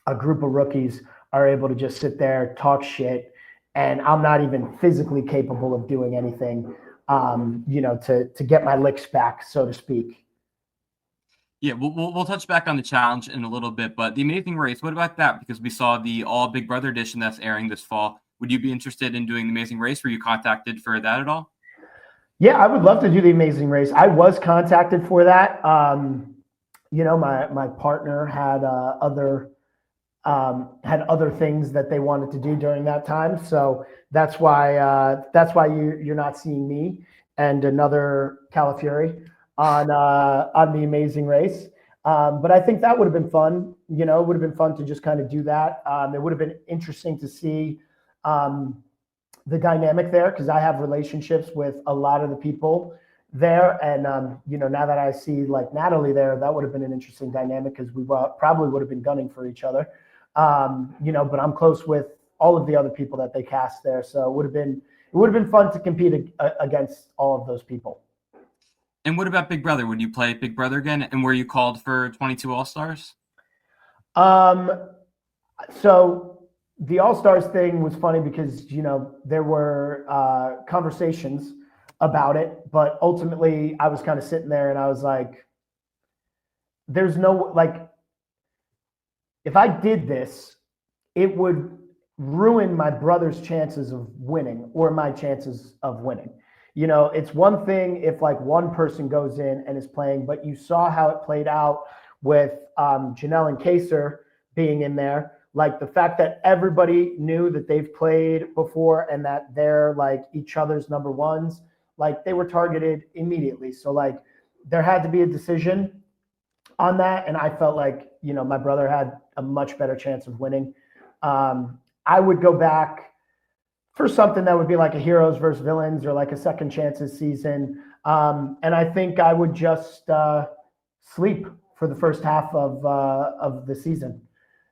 Speaker 2: a group of rookies are able to just sit there, talk shit, and I'm not even physically capable of doing anything, you know, to get my licks back, so to speak.
Speaker 4: Yeah, we'll touch back on the challenge in a little bit, but the Amazing Race, what about that? Because we saw the All Big Brother edition that's airing this fall. Would you be interested in doing the Amazing Race? Were you contacted for that at all?
Speaker 2: Yeah, I would love to do the Amazing Race. I was contacted for that. You know, my partner had other things that they wanted to do during that time, so that's why you're not seeing me and another Calafiore on the Amazing Race. But I think that would have been fun. You know, it would have been fun to just kind of do that. It would have been interesting to see the dynamic there, because I have relationships with a lot of the people there. And, you know, now that I see like Natalie there, that would have been an interesting dynamic, because we probably would have been gunning for each other. You know, but I'm close with all of the other people that they cast there. So it would have been fun to compete against all of those people.
Speaker 4: And what about Big Brother? Would you play Big Brother again? And were you called for 22 All-Stars?
Speaker 2: So the All-Stars thing was funny because, you know, there were conversations about it, but ultimately I was kind of sitting there and I was like, there's no, like, if I did this, it would ruin my brother's chances of winning or my chances of winning. You know, it's one thing if like one person goes in and is playing, but you saw how it played out with Janelle and Kaser being in there. Like the fact that everybody knew that they've played before and that they're like each other's number ones, like they were targeted immediately. So like there had to be a decision on that. And I felt like, you know, my brother had a much better chance of winning. I would go back for something that would be like a heroes versus villains or like a second chances season. And I think I would just sleep for the first half of the season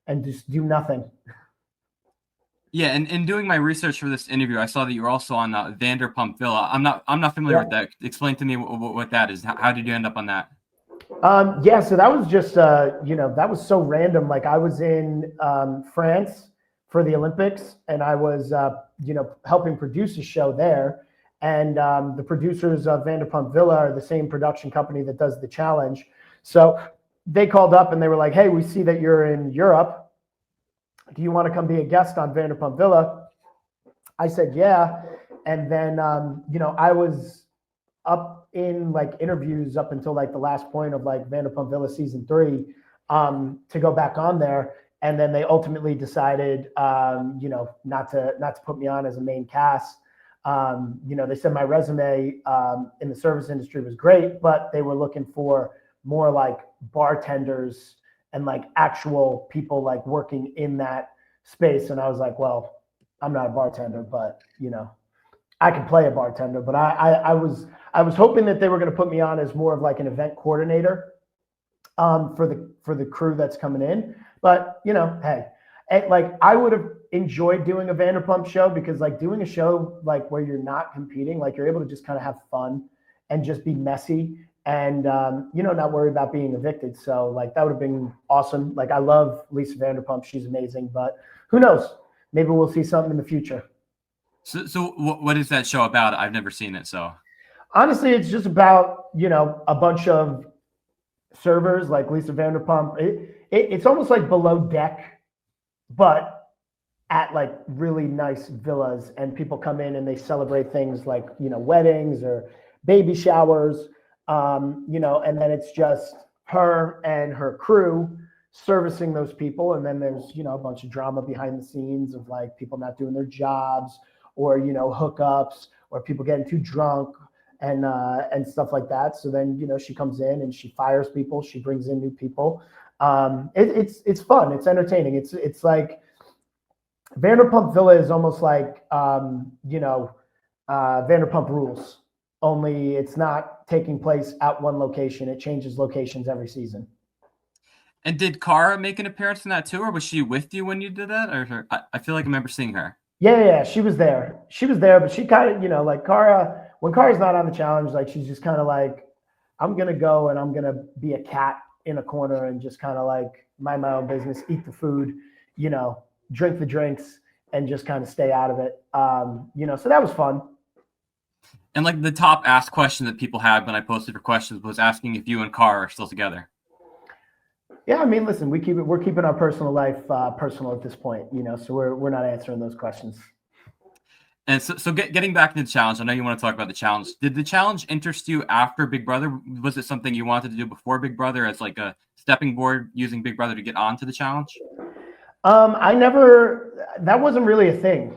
Speaker 2: and just do nothing.
Speaker 4: Yeah, and in doing my research for this interview, I saw that you were also on Vanderpump Villa. I'm not familiar with that. Explain to me what that is. How did you end up on that?
Speaker 2: Yeah, so that was just, you know, that was so random. Like I was in France for the Olympics and I was, you know, helping produce a show there. And the producers of Vanderpump Villa are the same production company that does the challenge. So they called up and they were like, hey, we see that you're in Europe. Do you want to come be a guest on Vanderpump Villa? I said, yeah. And then, you know, I was up in like interviews up until like the last point of like Vanderpump Villa season 3 to go back on there. And then they ultimately decided, you know, not to put me on as a main cast. You know, they said my resume in the service industry was great, but they were looking for more like bartenders and like actual people like working in that space. And I was like, well, I'm not a bartender, but you know, I can play a bartender. But I was hoping that they were going to put me on as more of like an event coordinator for the crew that's coming in. But you know, hey, like I would have enjoyed doing a Vanderpump show, because like doing a show like where you're not competing, like you're able to just kind of have fun and just be messy and not worry about being evicted. So like that would have been awesome. Like I love Lisa Vanderpump, she's amazing, but who knows? Maybe we'll see something in the future.
Speaker 4: So what is that show about? I've never seen it. So
Speaker 2: Honestly, it's just about a bunch of servers like Lisa Vanderpump. It's almost like Below Deck, but at like really nice villas, and people come in and they celebrate things like weddings or baby showers, and then it's just her and her crew servicing those people, and then there's a bunch of drama behind the scenes of like people not doing their jobs, or hookups, or people getting too drunk and stuff like that. So then she comes in and she fires people, she brings in new people. It's fun, it's entertaining. It's like Vanderpump Villa is almost like Vanderpump Rules, only it's not taking place at one location. It changes locations every season.
Speaker 4: And did Cara make an appearance in that too, or was she with you when you did that? Or I feel like I remember seeing her.
Speaker 2: Yeah, she was there. She was there, but she kind of, like Cara, when Cara's not on the challenge, like she's just kind of like, I'm gonna go and I'm gonna be a cat in a corner and just kind of like mind my own business, eat the food, drink the drinks, and just kind of stay out of it. So that was fun.
Speaker 4: And like the top asked question that people had when I posted for questions was asking if you and Cara are still together.
Speaker 2: Yeah, I mean, listen, we're keeping our personal life personal at this point, so we're not answering those questions.
Speaker 4: And so getting back into the challenge, I know you want to talk about the challenge. Did the challenge interest you after Big Brother? Was it something you wanted to do before Big Brother as like a stepping board, using Big Brother to get onto the challenge?
Speaker 2: That wasn't really a thing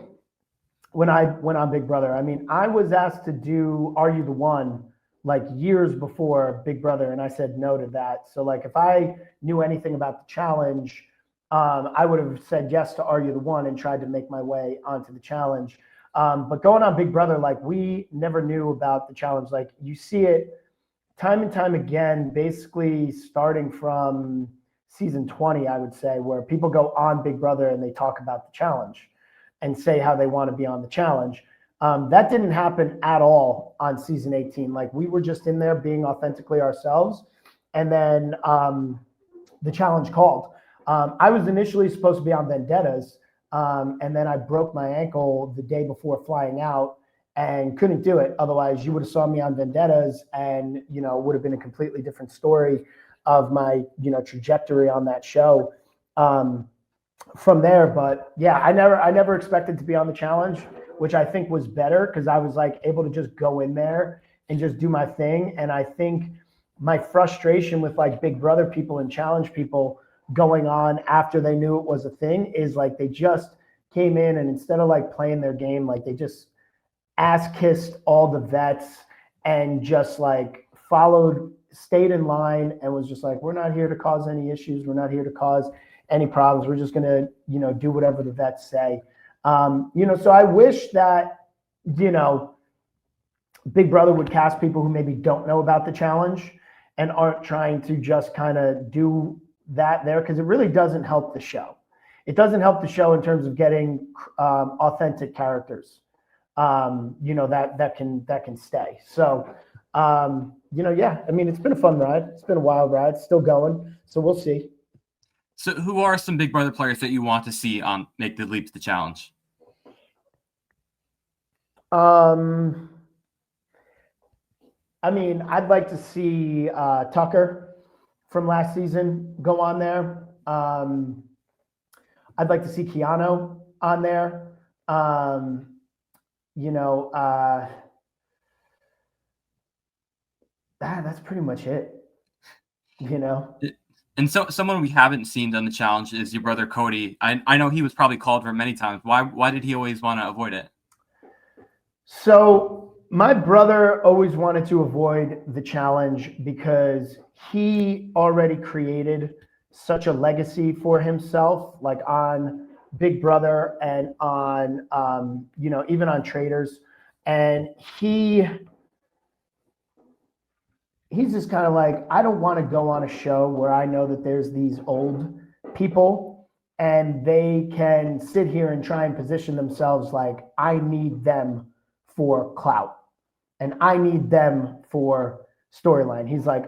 Speaker 2: when I went on Big Brother. I mean, I was asked to do Are You the One like years before Big Brother, and I said no to that. So like if I knew anything about the challenge, I would have said yes to Are You the One and tried to make my way onto the challenge. But going on Big Brother, like we never knew about the challenge. Like you see it time and time again, basically starting from season 20, I would say, where people go on Big Brother and they talk about the challenge and say how they want to be on the challenge. That didn't happen at all on season 18. Like we were just in there being authentically ourselves. And then the challenge called. I was initially supposed to be on Vendettas, and then I broke my ankle the day before flying out and couldn't do it. Otherwise, you would have saw me on Vendettas, and it would have been a completely different story of my trajectory on that show from there. But yeah, I never expected to be on the challenge, which I think was better because I was like able to just go in there and just do my thing. And I think my frustration with like Big Brother people and challenge people going on after they knew it was a thing is like they just came in and instead of like playing their game, like they just ass kissed all the vets and just like stayed in line and was just like, we're not here to cause any issues. We're not here to cause any problems. We're just going to, do whatever the vets say. So I wish that, Big Brother would cast people who maybe don't know about the challenge and aren't trying to just kind of do that there, because it really doesn't help the show. It doesn't help the show in terms of getting authentic characters, that can stay. So, yeah, I mean, it's been a fun ride. It's been a wild ride, still going. So we'll see.
Speaker 4: So who are some Big Brother players that you want to see make the leap to the challenge?
Speaker 2: I mean, I'd like to see Tucker from last season go on there. I'd like to see Keanu on there. That's pretty much it.
Speaker 4: And so someone we haven't seen done the challenge is your brother Cody. I know he was probably called for many times. Why did he always want to avoid it?
Speaker 2: So my brother always wanted to avoid the challenge because he already created such a legacy for himself, like on Big Brother and on, even on Traders. And he's just kind of like, I don't want to go on a show where I know that there's these old people and they can sit here and try and position themselves like I need them for clout and I need them for storyline. He's like,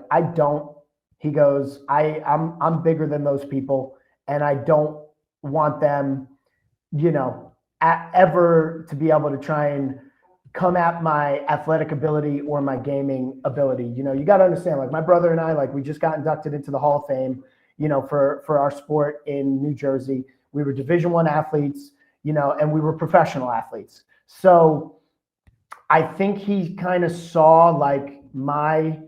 Speaker 2: he goes, I'm bigger than those people, and I don't want them, ever to be able to try and come at my athletic ability or my gaming ability. You got to understand, like my brother and I, like we just got inducted into the Hall of Fame, for our sport in New Jersey. We were Division I athletes, and we were professional athletes. So I think he kind of saw like my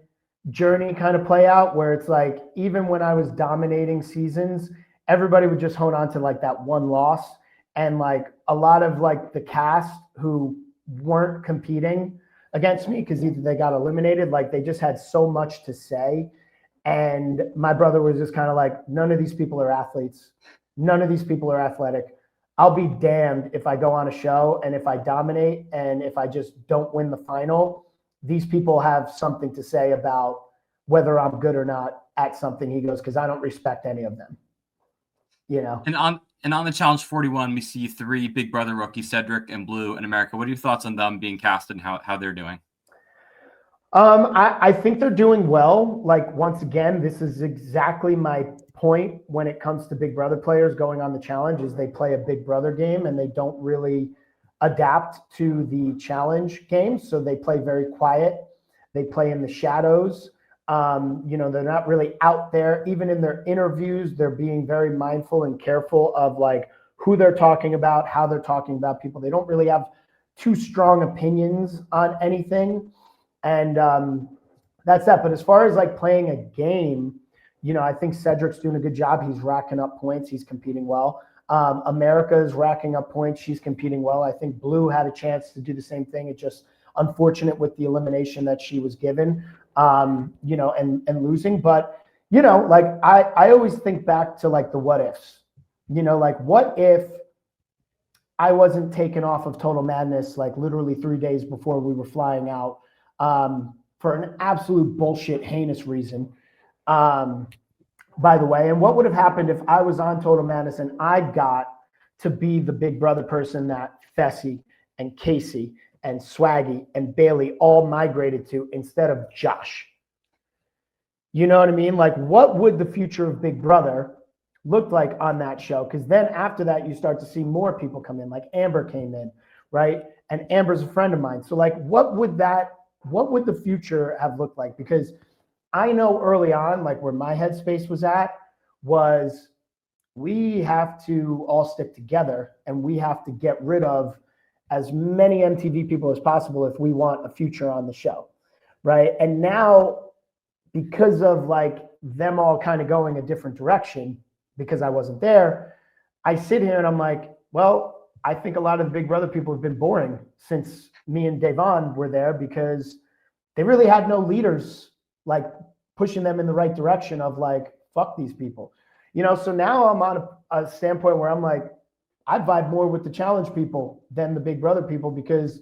Speaker 2: journey kind of play out, where it's like, even when I was dominating seasons, everybody would just hone on to like that one loss. And like a lot of like the cast who weren't competing against me, because either they got eliminated, like they just had so much to say. And my brother was just kind of like, none of these people are athletes. None of these people are athletic. I'll be damned if I go on a show and if I dominate and if I just don't win the final, these people have something to say about whether I'm good or not at something. He goes, because I don't respect any of them,
Speaker 4: And on the Challenge 41, we see 3 Big Brother rookies, Cedric and Blue in America. What are your thoughts on them being casted and how they're doing?
Speaker 2: I think they're doing well. Like, once again, this is exactly my point when it comes to Big Brother players going on the challenge, is they play a Big Brother game and they don't really adapt to the challenge game. So they play very quiet. They play in the shadows. They're not really out there. Even in their interviews, they're being very mindful and careful of like who they're talking about, how they're talking about people. They don't really have too strong opinions on anything. And that's that. But as far as like playing a game, I think Cedric's doing a good job. He's racking up points. He's competing well. America is racking up points. She's competing well. I think Blue had a chance to do the same thing. It's just unfortunate with the elimination that she was given, and losing. But, like I always think back to like the what ifs, like what if I wasn't taken off of Total Madness, like literally 3 days before we were flying out, for an absolute bullshit, heinous reason, by the way. And what would have happened if I was on Total Madness and I got to be the Big Brother person that Fessy and Casey and Swaggy and Bailey all migrated to instead of Josh? You know what I mean? Like, what would the future of Big Brother look like on that show? Because then after that, you start to see more people come in, like Amber came in, right? And Amber's a friend of mine. So like, what would the future have looked like? Because I know early on, like where my headspace was at was, we have to all stick together and we have to get rid of as many MTV people as possible if we want a future on the show, right? And now, because of like them all kind of going a different direction, because I wasn't there, I sit here and I'm like, well, I think a lot of the Big Brother people have been boring since me and Devon were there, because they really had no leaders like pushing them in the right direction of like, fuck these people. So now I'm on a standpoint where I'm like, I vibe more with the challenge people than the Big Brother people, because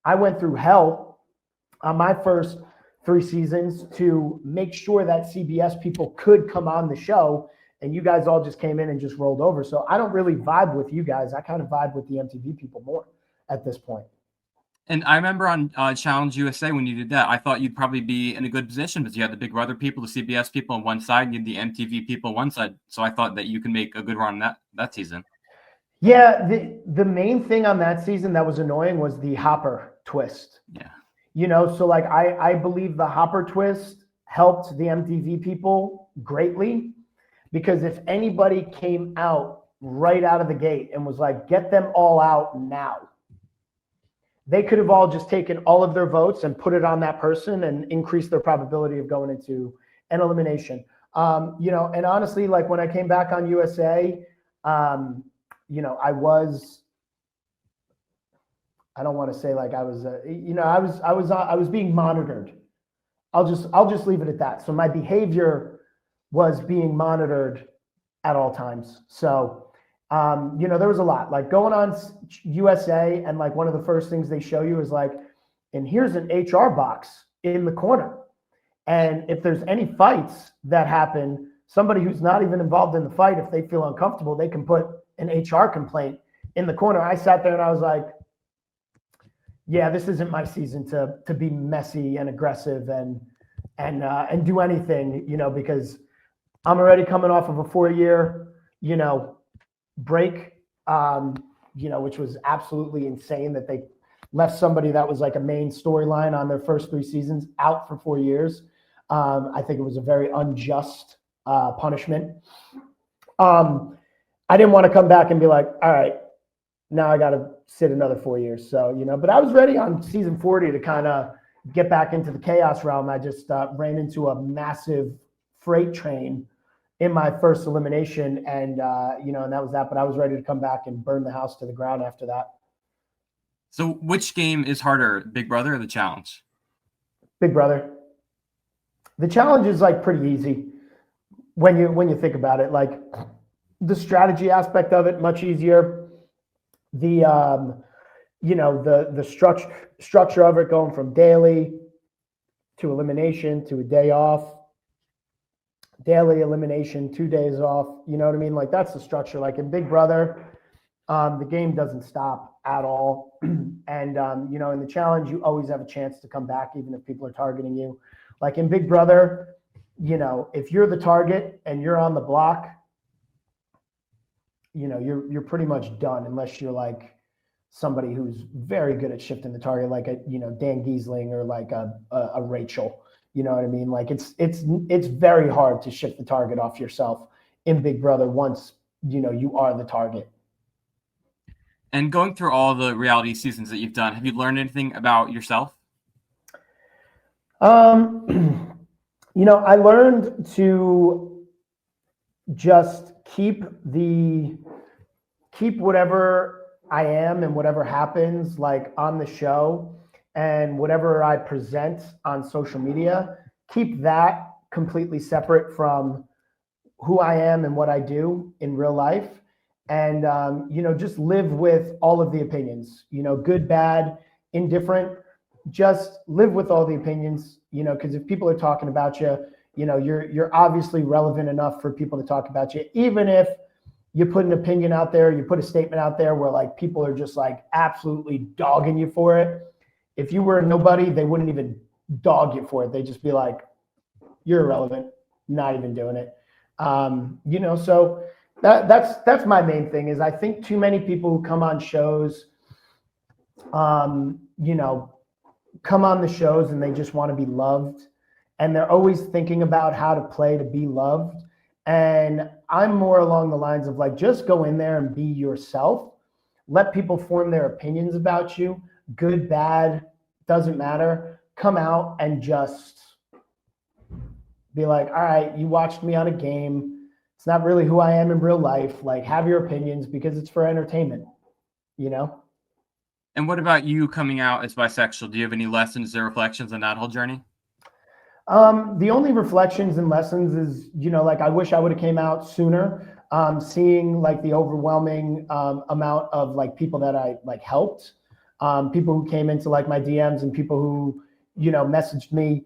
Speaker 2: I went through hell on my first 3 seasons to make sure that CBS people could come on the show, and you guys all just came in and just rolled over. So I don't really vibe with you guys. I kind of vibe with the MTV people more at this point.
Speaker 4: And I remember on Challenge USA when you did that, I thought you'd probably be in a good position because you had the Big Brother people, the CBS people on one side, and you had the MTV people on one side. So I thought that you can make a good run that season.
Speaker 2: Yeah, the main thing on that season that was annoying was the Hopper twist.
Speaker 4: Yeah.
Speaker 2: So like I believe the Hopper twist helped the MTV people greatly, because if anybody came out right out of the gate and was like, get them all out now, they could have all just taken all of their votes and put it on that person and increased their probability of going into an elimination. And honestly, like when I came back on USA, I don't want to say like I was, I was being monitored. I'll just leave it at that. So my behavior was being monitored at all times. So, there was a lot like going on USA, and like one of the first things they show you is like, and here's an HR box in the corner. And if there's any fights that happen, somebody who's not even involved in the fight, if they feel uncomfortable, they can put an HR complaint in the corner. I sat there and I was like, yeah, this isn't my season to be messy and aggressive and, and do anything, because I'm already coming off of a 4-year, break, which was absolutely insane that they left somebody that was like a main storyline on their first 3 seasons out for 4 years. I think it was a very unjust punishment. I didn't want to come back and be like, all right, now I got to sit another 4 years. So, but I was ready on season 40 to kind of get back into the chaos realm. I just ran into a massive freight train in my first elimination, and and that was that. But I was ready to come back and burn the house to the ground after that.
Speaker 4: So which game is harder, Big Brother or the Challenge?
Speaker 2: Big Brother. The Challenge is like pretty easy when you think about it. Like the strategy aspect of it, much easier. The the structure of it, going from daily to elimination to a day off, daily elimination, 2 days off. You know what I mean? Like that's the structure. Like in Big Brother, the game doesn't stop at all. And in the Challenge, you always have a chance to come back, even if people are targeting you. Like in Big Brother, if you're the target and you're on the block, you're pretty much done unless you're like somebody who's very good at shifting the target, like a Dan Giesling or like a Rachel. You know what I mean? Like it's very hard to shift the target off yourself in Big Brother once you are the target.
Speaker 4: And going through all the reality seasons that you've done, have you learned anything about yourself?
Speaker 2: I learned to just keep whatever I am and whatever happens like on the show and whatever I present on social media, keep that completely separate from who I am and what I do in real life. And, just live with all of the opinions, good, bad, indifferent, just live with all the opinions, because if people are talking about you, you're obviously relevant enough for people to talk about you. Even if you put an opinion out there, you put a statement out there where like people are just like absolutely dogging you for it. If you were nobody, they wouldn't even dog you for it. They'd just be like, you're irrelevant, not even doing it. So that's my main thing is I think too many people who come on shows, come on the shows and they just want to be loved. And they're always thinking about how to play to be loved. And I'm more along the lines of like, just go in there and be yourself. Let people form their opinions about you. Good, bad, doesn't matter. Come out and just be like, all right, you watched me on a game. It's not really who I am in real life. Like, have your opinions because it's for entertainment,
Speaker 4: And what about you coming out as bisexual? Do you have any lessons or reflections on that whole journey?
Speaker 2: The only reflections and lessons is, like I wish I would have came out sooner. Seeing like the overwhelming amount of like people that I like helped, people who came into like my DMs and people who, messaged me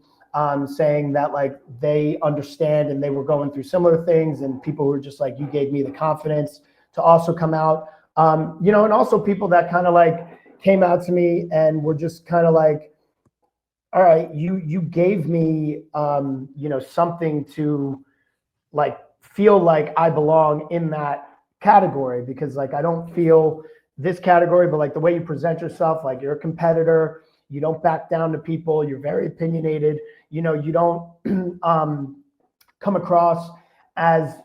Speaker 2: saying that like they understand and they were going through similar things, and people who were just like, you gave me the confidence to also come out, and also people that kind of like came out to me and were just kind of like, all right, you gave me, something to like feel like I belong in that category, because like I don't feel this category, but like the way you present yourself, like you're a competitor, you don't back down to people, you're very opinionated, you don't come across as,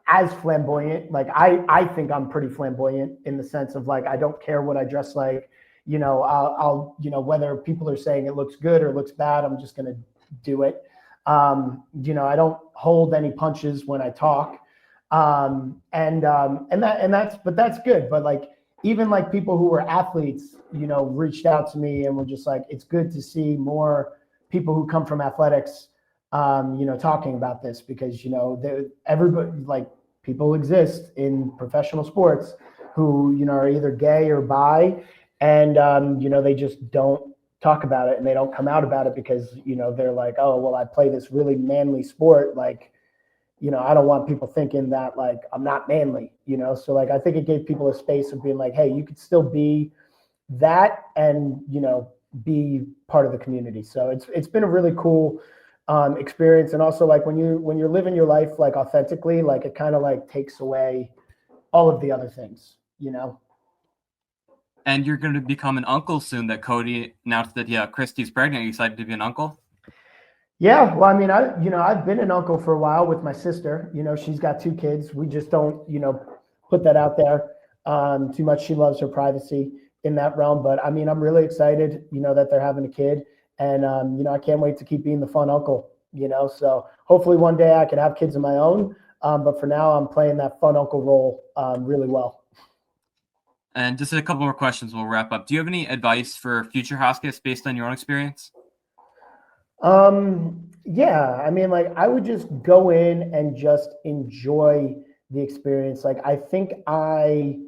Speaker 2: as flamboyant. Like I think I'm pretty flamboyant in the sense of like I don't care what I dress like. I'll whether people are saying it looks good or looks bad, I'm just gonna do it. I don't hold any punches when I talk, that's good. But like even like people who were athletes, reached out to me and were just like, it's good to see more people who come from athletics, talking about this, because everybody, like people exist in professional sports who are either gay or bi. And, they just don't talk about it and they don't come out about it because, they're like, oh, well, I play this really manly sport. Like, I don't want people thinking that like, I'm not manly, So like, I think it gave people a space of being like, hey, you could still be that and, be part of the community. So it's been a really cool experience. And also like when you're living your life like authentically, like it kind of like takes away all of the other things, you know?
Speaker 4: And you're going to become an uncle soon. That Cody announced that Christy's pregnant. Are you excited to be an uncle?
Speaker 2: Yeah, well, I mean, I've been an uncle for a while with my sister. You know, she's got 2 kids. We just don't, put that out there too much. She loves her privacy in that realm. But I mean, I'm really excited, that they're having a kid, and I can't wait to keep being the fun uncle. So hopefully one day I can have kids of my own. But for now, I'm playing that fun uncle role really well.
Speaker 4: And just a couple more questions, we'll wrap up. Do you have any advice for future house guests based on your own experience?
Speaker 2: Yeah, I mean, like I would just go in and just enjoy the experience. Like I think I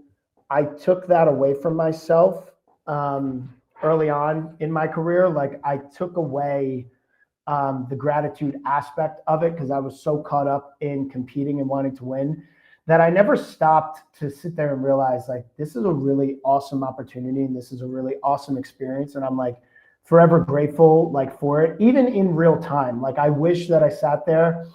Speaker 2: took that away from myself early on in my career. Like I took away the gratitude aspect of it because I was so caught up in competing and wanting to win that I never stopped to sit there and realize like this is a really awesome opportunity and this is a really awesome experience, and I'm like forever grateful like for it, even in real time. Like I wish that I sat there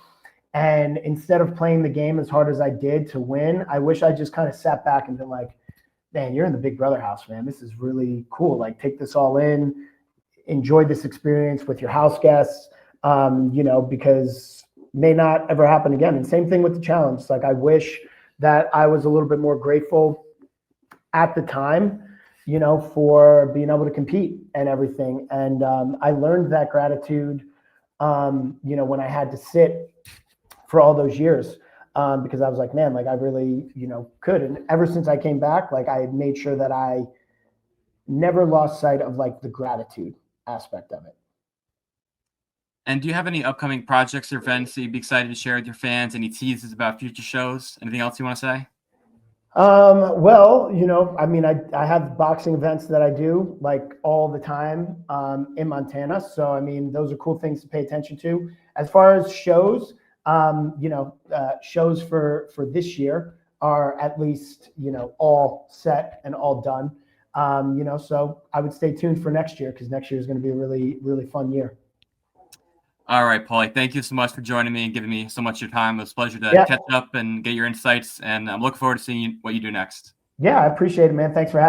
Speaker 2: and instead of playing the game as hard as I did to win, I wish I just kind of sat back and been like, man, you're in the Big Brother house, man. This is really cool. Like take this all in, enjoy this experience with your house guests, because may not ever happen again. And same thing with the challenge. Like I wish that I was a little bit more grateful at the time, for being able to compete and everything. And I learned that gratitude, when I had to sit for all those years, because I was like, man, like I really, could. And ever since I came back, like I had made sure that I never lost sight of like the gratitude aspect of it.
Speaker 4: And do you have any upcoming projects or events that you'd be excited to share with your fans? Any teases about future shows? Anything else you want to say?
Speaker 2: Well, I mean, I have boxing events that I do like all the time in Montana. So, I mean, those are cool things to pay attention to. As far as shows, shows for this year are at least, all set and all done. So I would stay tuned for next year because next year is going to be a really, really fun year.
Speaker 4: All right, Paulie, thank you so much for joining me and giving me so much of your time. It was a pleasure to catch up and get your insights, and I'm looking forward to seeing what you do next.
Speaker 2: Yeah, I appreciate it, man. Thanks for having me.